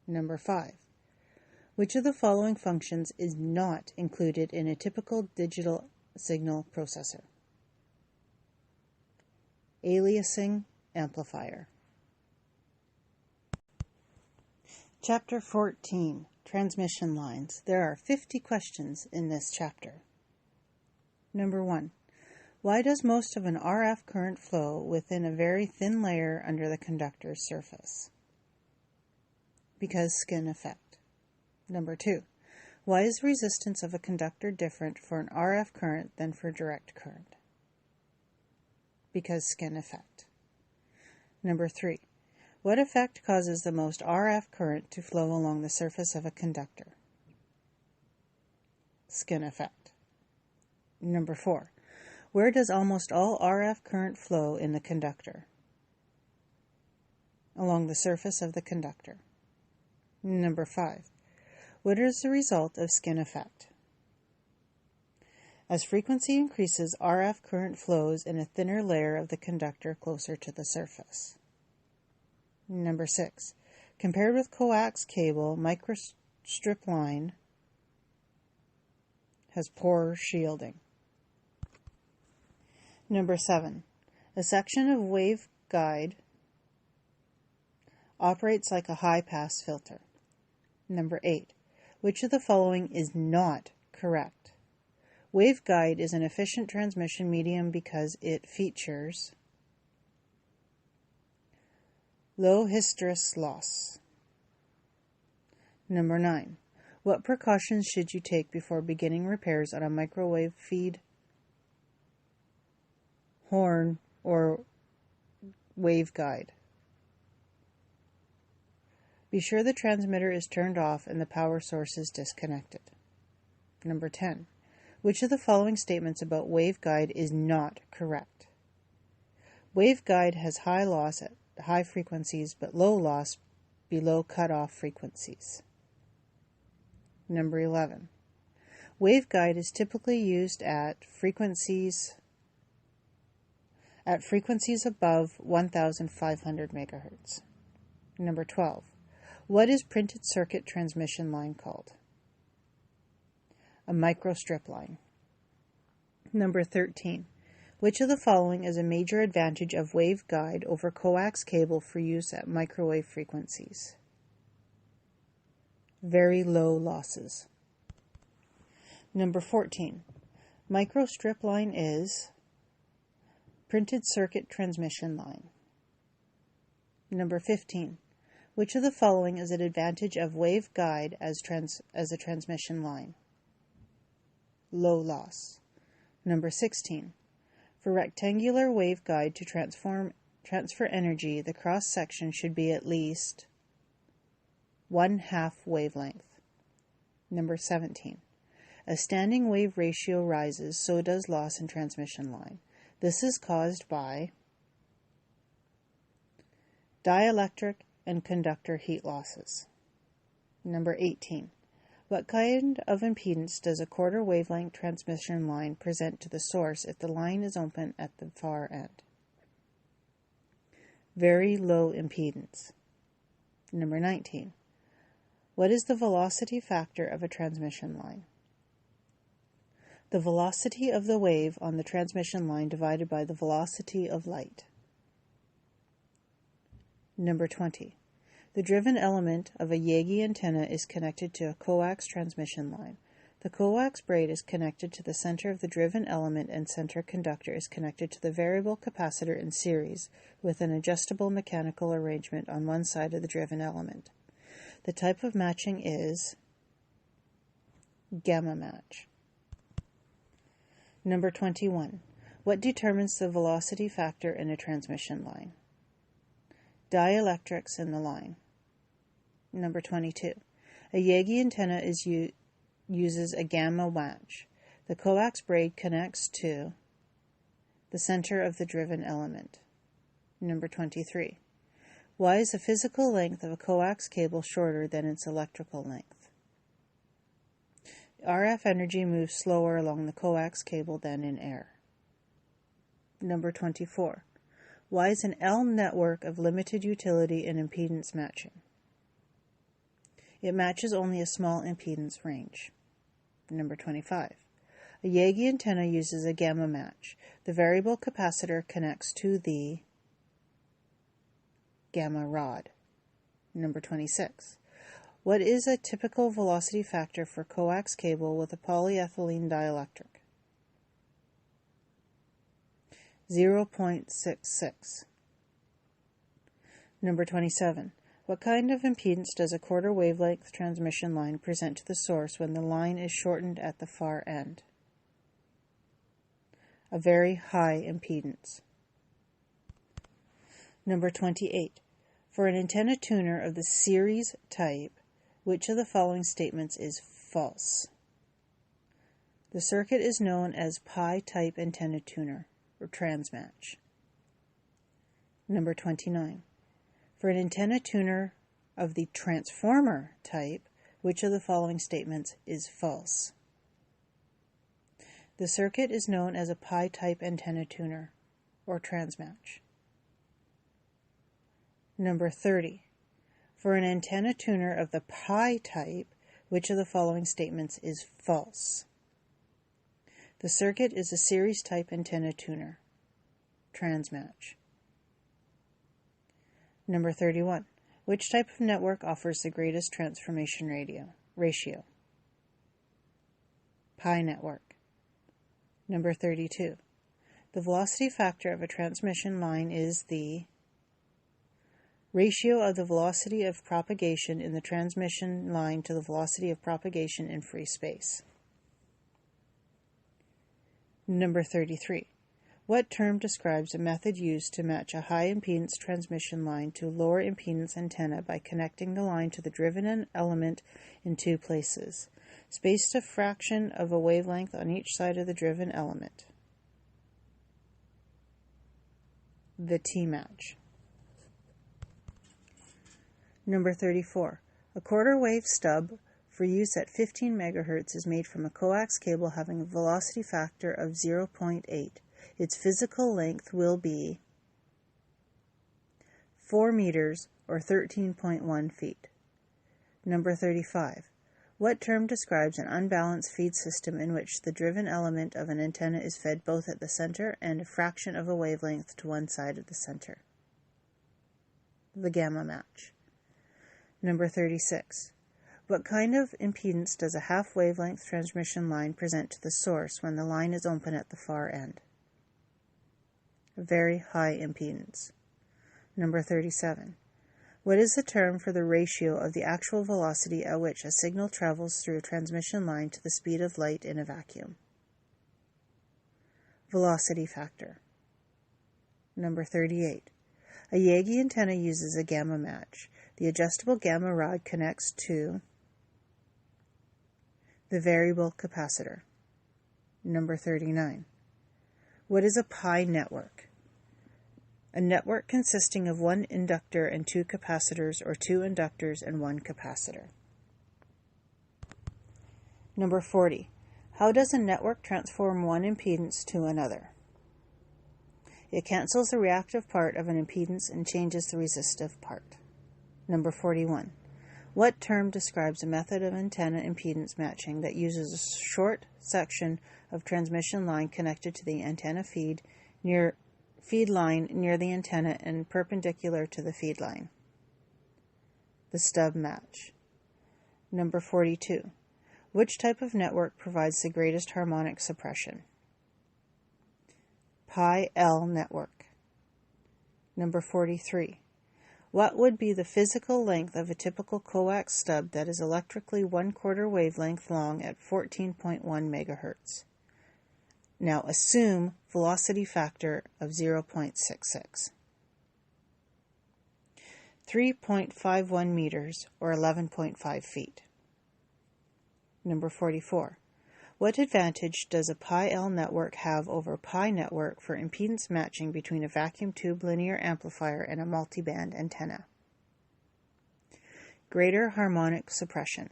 [SPEAKER 1] Number 5. Which of the following functions is not included in a typical digital signal processor? Aliasing amplifier. Chapter 14, Transmission Lines. There are 50 questions in this chapter. Number 1. Why does most of an RF current flow within a very thin layer under the conductor's surface? Because skin effect. Number 2. Why is the resistance of a conductor different for an RF current than for direct current? Because skin effect. Number 3. What effect causes the most RF current to flow along the surface of a conductor? Skin effect. Number 4. Where does almost all RF current flow in the conductor? Along the surface of the conductor. Number 5. What is the result of skin effect? As frequency increases, RF current flows in a thinner layer of the conductor closer to the surface. Number 6. Compared with coax cable, microstrip line has poorer shielding. Number 7. A section of waveguide operates like a high-pass filter. Number 8. Which of the following is not correct? Waveguide is an efficient transmission medium because it features low hysteresis loss. Number 9. What precautions should you take before beginning repairs on a microwave feed horn or waveguide? Be sure the transmitter is turned off and the power source is disconnected. Number 10. Which of the following statements about waveguide is not correct? Waveguide has high loss at high frequencies but low loss below cutoff frequencies. Number 11. Waveguide is typically used at frequencies above 1,500 MHz. Number 12. What is printed circuit transmission line called? A microstrip line. Number 13. Which of the following is a major advantage of waveguide over coax cable for use at microwave frequencies? Very low losses. Number 14. Microstrip line is printed circuit transmission line. Number 15. Which of the following is an advantage of waveguide as a transmission line? Low loss. Number 16. For rectangular waveguide to transfer energy, the cross-section should be at least 1/2 wavelength. Number 17. As standing wave ratio rises, so does loss in transmission line. This is caused by dielectric and conductor heat losses. Number 18. What kind of impedance does a quarter wavelength transmission line present to the source if the line is open at the far end? Very low impedance. Number 19. What is the velocity factor of a transmission line? The velocity of the wave on the transmission line divided by the velocity of light. Number 20. The driven element of a Yagi antenna is connected to a coax transmission line. The coax braid is connected to the center of the driven element, and center conductor is connected to the variable capacitor in series with an adjustable mechanical arrangement on one side of the driven element. The type of matching is gamma match. Number 21. What determines the velocity factor in a transmission line? Dielectrics in the line. Number 22. A Yagi antenna uses a gamma match. The coax braid connects to the center of the driven element. Number 23. Why is the physical length of a coax cable shorter than its electrical length? RF energy moves slower along the coax cable than in air. Number 24. Why is an L network of limited utility in impedance matching? It matches only a small impedance range. Number 25. A Yagi antenna uses a gamma match. The variable capacitor connects to the gamma rod. Number 26. What is a typical velocity factor for coax cable with a polyethylene dielectric? 0.66. Number 27. What kind of impedance does a quarter wavelength transmission line present to the source when the line is shortened at the far end? A very high impedance. Number 28. For an antenna tuner of the series type, which of the following statements is false? The circuit is known as pi-type antenna tuner, or transmatch. Number 29. For an antenna tuner of the transformer type, which of the following statements is false? The circuit is known as a pi-type antenna tuner, or transmatch. Number 30. For an antenna tuner of the pi type, which of the following statements is false? The circuit is a series-type antenna tuner, transmatch. Number 31. Which type of network offers the greatest transformation ratio? Pi network. Number 32. The velocity factor of a transmission line is the ratio of the velocity of propagation in the transmission line to the velocity of propagation in free space. Number 33. What term describes a method used to match a high impedance transmission line to a lower impedance antenna by connecting the line to the driven element in two places, spaced a fraction of a wavelength on each side of the driven element? The T-match. Number 34. A quarter wave stub for use at 15 MHz is made from a coax cable having a velocity factor of 0.8. Its physical length will be 4 meters or 13.1 feet. Number 35. What term describes an unbalanced feed system in which the driven element of an antenna is fed both at the center and a fraction of a wavelength to one side of the center? The gamma match. Number 36. What kind of impedance does a half wavelength transmission line present to the source when the line is open at the far end? A very high impedance. Number 37. What is the term for the ratio of the actual velocity at which a signal travels through a transmission line to the speed of light in a vacuum? Velocity factor. Number 38. A Yagi antenna uses a gamma match. The adjustable gamma rod connects to the variable capacitor. Number 39. What is a pi network? A network consisting of one inductor and two capacitors, or two inductors and one capacitor. Number 40. How does a network transform one impedance to another? It cancels the reactive part of an impedance and changes the resistive part. Number 41. What term describes a method of antenna impedance matching that uses a short section of transmission line connected to the antenna feed line near the antenna and perpendicular to the feed line? the stub match. Number 42. Which type of network provides the greatest harmonic suppression? Pi-L network. Number 43. What would be the physical length of a typical coax stub that is electrically 1/4 wavelength long at 14.1 megahertz? Now assume velocity factor of 0.66. 3.51 meters or 11.5 feet. Number 44. What advantage does a Pi-L network have over Pi network for impedance matching between a vacuum tube linear amplifier and a multiband antenna? Greater harmonic suppression.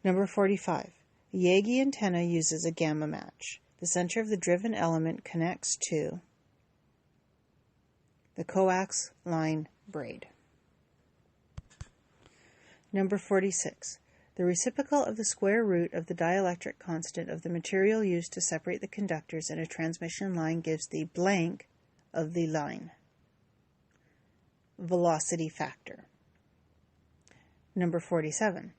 [SPEAKER 1] Number 45. A Yagi antenna uses a gamma match. The center of the driven element connects to the coax line braid. Number 46. The reciprocal of the square root of the dielectric constant of the material used to separate the conductors in a transmission line gives the blank of the line. Velocity factor. Number 47.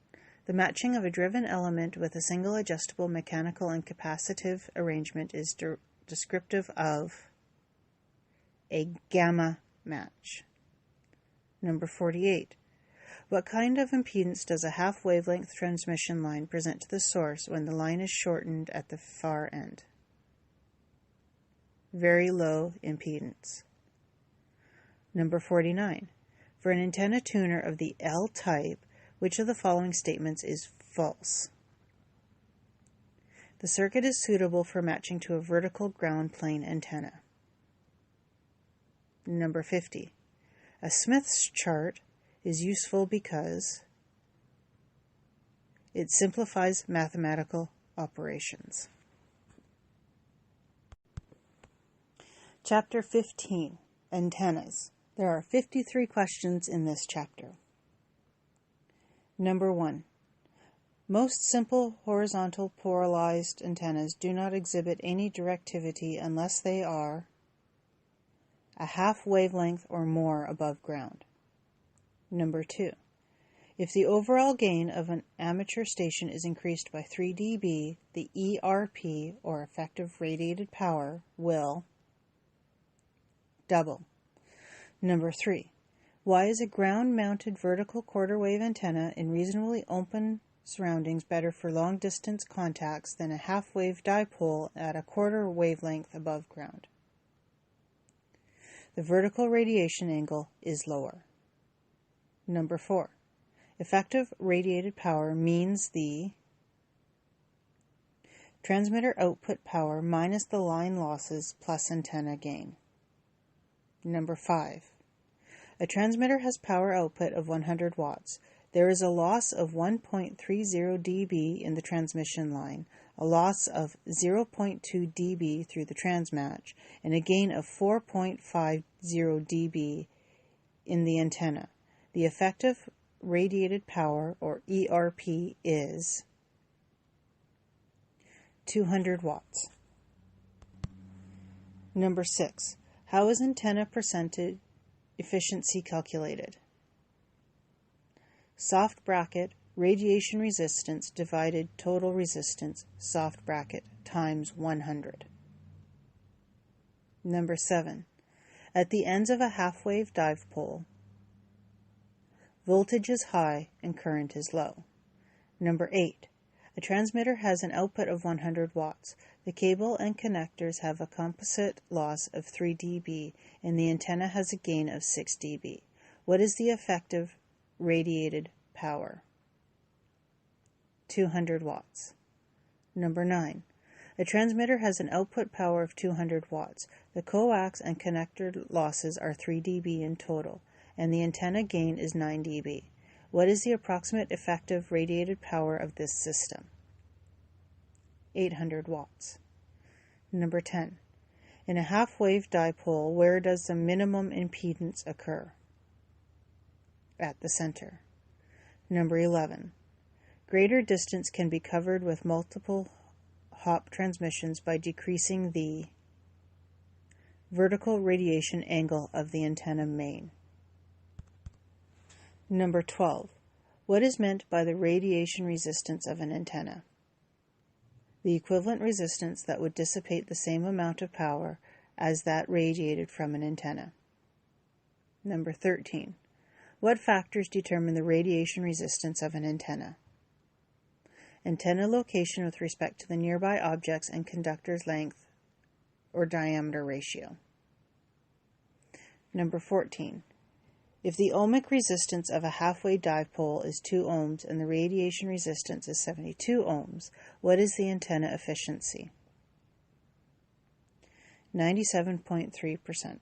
[SPEAKER 1] The matching of a driven element with a single adjustable mechanical and capacitive arrangement is descriptive of a gamma match. Number 48. What kind of impedance does a half-wavelength transmission line present to the source when the line is shortened at the far end? Very low impedance. Number 49. For an antenna tuner of the L type, which of the following statements is false? The circuit is suitable for matching to a vertical ground plane antenna. Number 50. A Smith's chart is useful because it simplifies mathematical operations. Chapter 15. Antennas. There are 53 questions in this chapter. Number 1. Most simple horizontal polarized antennas do not exhibit any directivity unless they are a half wavelength or more above ground. Number 2. If the overall gain of an amateur station is increased by 3 dB, the ERP, or effective radiated power, will double. Number 3. Why is a ground-mounted vertical quarter-wave antenna in reasonably open surroundings better for long-distance contacts than a half-wave dipole at a quarter wavelength above ground? The vertical radiation angle is lower. Number 4. Effective radiated power means the transmitter output power minus the line losses plus antenna gain. Number 5. A transmitter has power output of 100 watts. There is a loss of 1.30 dB in the transmission line, a loss of 0.2 dB through the transmatch, and a gain of 4.50 dB in the antenna. The effective radiated power, or ERP, is 200 watts. Number 6. How is antenna percentage efficiency calculated? Soft bracket, radiation resistance divided total resistance, soft bracket, times 100. Number 7. At the ends of a half-wave dipole, voltage is high and current is low. Number 8. A transmitter has an output of 100 watts. The cable and connectors have a composite loss of 3 dB and the antenna has a gain of 6 dB. What is the effective radiated power? 200 watts. Number 9. A transmitter has an output power of 200 watts. The coax and connector losses are 3 dB in total, and the antenna gain is 9 dB. What is the approximate effective radiated power of this system? 800 watts. Number 10. In a half-wave dipole, where does the minimum impedance occur? At the center. Number 11. Greater distance can be covered with multiple hop transmissions by decreasing the vertical radiation angle of the antenna main. Number 12. What is meant by the radiation resistance of an antenna? The equivalent resistance that would dissipate the same amount of power as that radiated from an antenna. Number 13. What factors determine the radiation resistance of an antenna? Antenna location with respect to the nearby objects and conductor's length or diameter ratio. Number 14. If the ohmic resistance of a half-wave dipole is 2 ohms and the radiation resistance is 72 ohms, what is the antenna efficiency? 97.3%.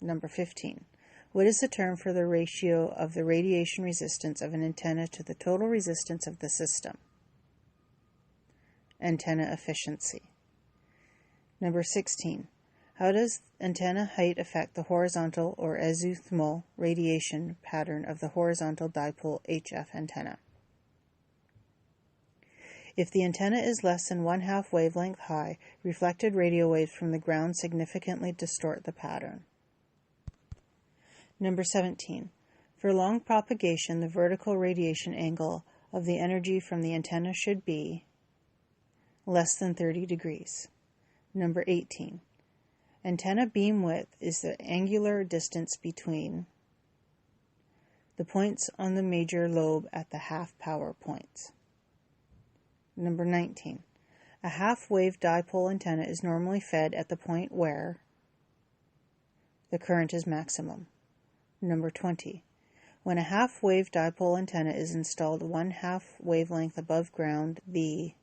[SPEAKER 1] Number 15. What is the term for the ratio of the radiation resistance of an antenna to the total resistance of the system? Antenna efficiency. Number 16. How does antenna height affect the horizontal or azimuthal radiation pattern of the horizontal dipole HF antenna? If the antenna is less than 1/2 wavelength high, reflected radio waves from the ground significantly distort the pattern. Number 17. For long propagation, the vertical radiation angle of the energy from the antenna should be less than 30 degrees. Number 18. Antenna beam width is the angular distance between the points on the major lobe at the half power points. Number 19. A half-wave dipole antenna is normally fed at the point where the current is maximum. Number 20. When a half-wave dipole antenna is installed 1/2 wavelength above ground, the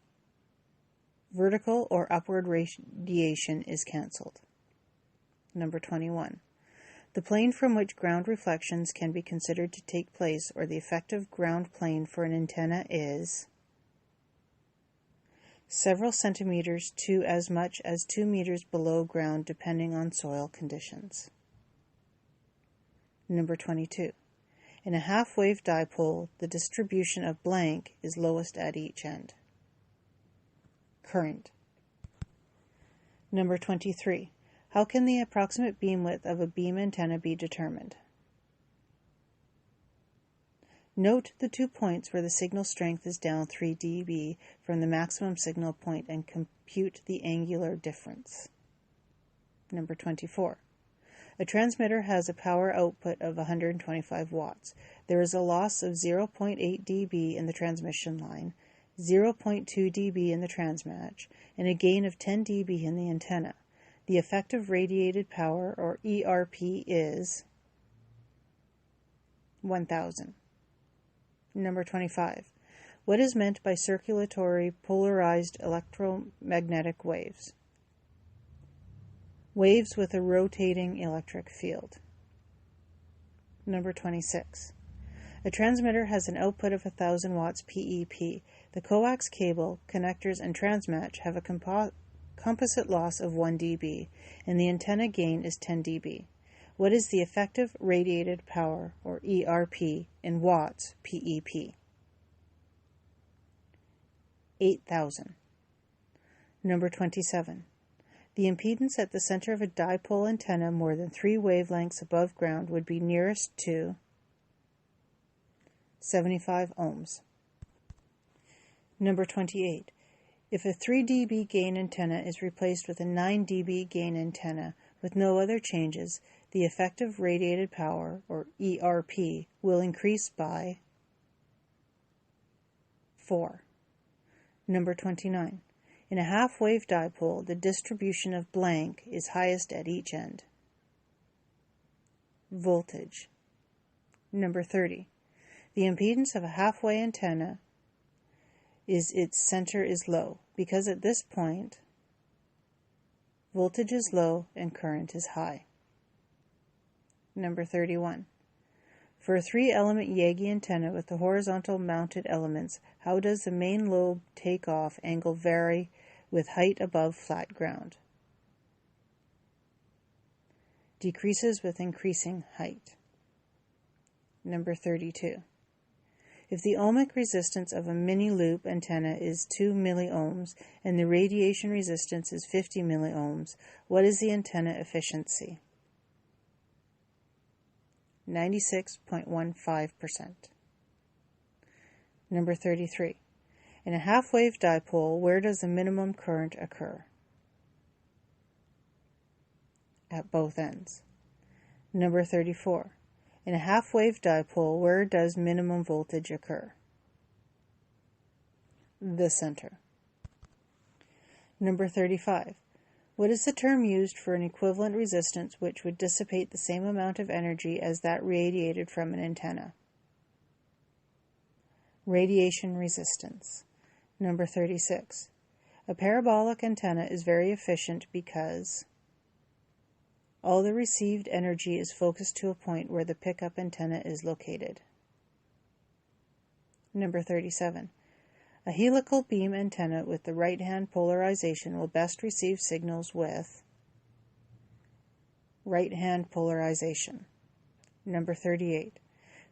[SPEAKER 1] vertical or upward radiation is cancelled. Number 21. The plane from which ground reflections can be considered to take place, or the effective ground plane for an antenna, is several centimeters to as much as 2 meters below ground, depending on soil conditions. Number 22. In a half-wave dipole, the distribution of blank is lowest at each end. Current. Number 23. How can the approximate beam width of a beam antenna be determined? Note the 2 points where the signal strength is down 3 dB from the maximum signal point and compute the angular difference. Number 24. A transmitter has a power output of 125 watts. There is a loss of 0.8 dB in the transmission line, 0.2 dB in the transmatch, and a gain of 10 dB in the antenna. The effective radiated power, or ERP, is 1000. Number 25. What is meant by circulatory polarized electromagnetic waves? Waves with a rotating electric field. Number 26. A transmitter has an output of 1000 watts PEP. The coax cable, connectors, and transmatch have a composite loss of 1 dB, and the antenna gain is 10 dB. What is the effective radiated power, or ERP, in watts PEP? 8000. Number 27. The impedance at the center of a dipole antenna more than 3 wavelengths above ground would be nearest to 75 ohms. Number 28. If a 3 dB gain antenna is replaced with a 9 dB gain antenna with no other changes, the effective radiated power, or ERP, will increase by 4. Number 29. In a half-wave dipole, the distribution of blank is highest at each end. Voltage. Number 30. The impedance of a half-wave antenna is its center is low, because at this point, voltage is low and current is high. Number 31. For a 3-element Yagi antenna with the horizontal mounted elements, how does the main lobe takeoff angle vary with height above flat ground? Decreases with increasing height. Number 32. If the ohmic resistance of a mini-loop antenna is 2 milliohms and the radiation resistance is 50 milliohms, what is the antenna efficiency? 96.15%. Number 33. In a half-wave dipole, where does the minimum current occur? At both ends. Number 34. In a half-wave dipole, where does minimum voltage occur? The center. Number 35. What is the term used for an equivalent resistance which would dissipate the same amount of energy as that radiated from an antenna? Radiation resistance. Number 36. A parabolic antenna is very efficient because all the received energy is focused to a point where the pickup antenna is located. Number 37. A helical beam antenna with the right-hand polarization will best receive signals with right-hand polarization. Number 38.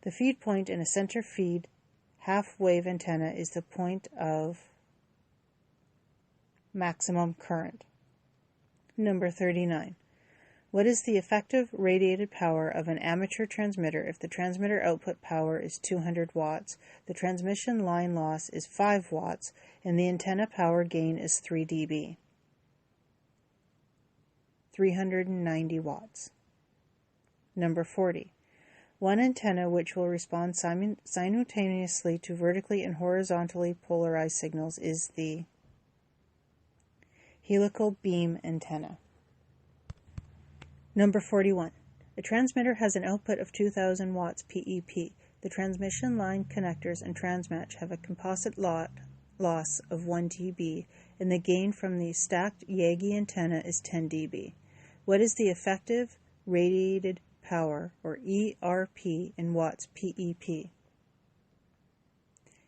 [SPEAKER 1] The feed point in a center feed half-wave antenna is the point of maximum current. Number 39. What is the effective radiated power of an amateur transmitter if the transmitter output power is 200 watts, the transmission line loss is 5 watts, and the antenna power gain is 3 dB? 390 watts. Number 40. One antenna which will respond simultaneously to vertically and horizontally polarized signals is the helical beam antenna. Number 41. A transmitter has an output of 2000 watts PEP. The transmission line connectors and transmatch have a composite loss of 1 dB, and the gain from the stacked Yagi antenna is 10 dB. What is the effective radiated power, or ERP, in watts PEP?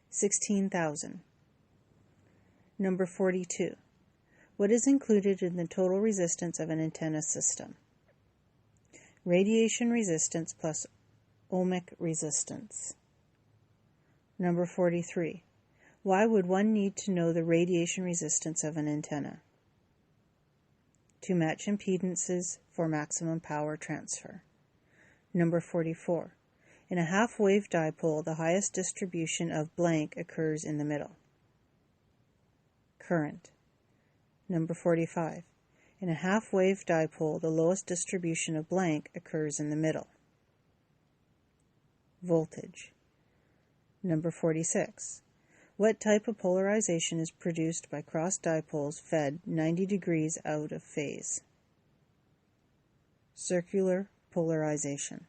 [SPEAKER 1] 16,000. Number 42. What is included in the total resistance of an antenna system? Radiation resistance plus ohmic resistance. Number 43. Why would one need to know the radiation resistance of an antenna? To match impedances for maximum power transfer. Number 44. In a half-wave dipole, the highest distribution of blank occurs in the middle. Current. Number 45. In a half-wave dipole, the lowest distribution of blank occurs in the middle. Voltage. Number 46. What type of polarization is produced by cross dipoles fed 90 degrees out of phase? Circular polarization.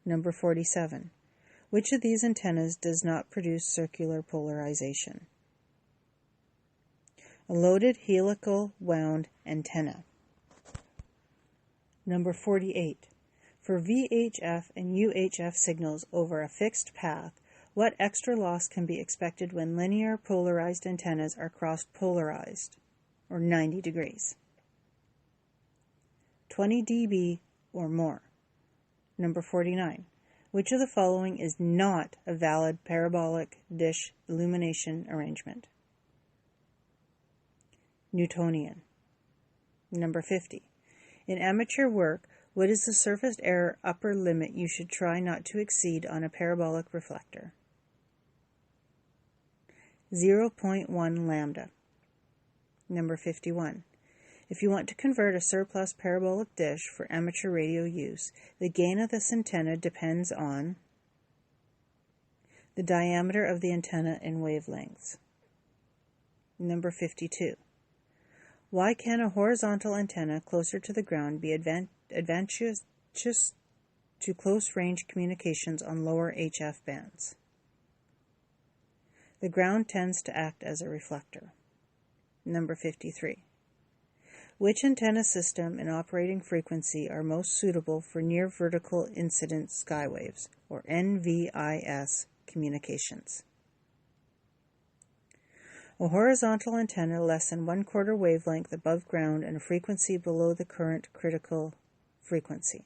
[SPEAKER 1] Number 47. Which of these antennas does not produce circular polarization? A loaded helical wound antenna. Number 48. For VHF and UHF signals over a fixed path, what extra loss can be expected when linear polarized antennas are cross-polarized, or 90 degrees? 20 dB or more. Number 49. Which of the following is not a valid parabolic dish illumination arrangement? Newtonian. Number 50. In amateur work, what is the surface error upper limit you should try not to exceed on a parabolic reflector? 0.1 lambda. Number 51. If you want to convert a surplus parabolic dish for amateur radio use, the gain of this antenna depends on the diameter of the antenna in wavelengths. Number 52. Why can a horizontal antenna closer to the ground be advantageous to close-range communications on lower HF bands? The ground tends to act as a reflector. Number 53. Which antenna system and operating frequency are most suitable for near vertical incident skywaves, or NVIS, communications? A horizontal antenna less than 1/4 wavelength above ground and a frequency below the current critical frequency.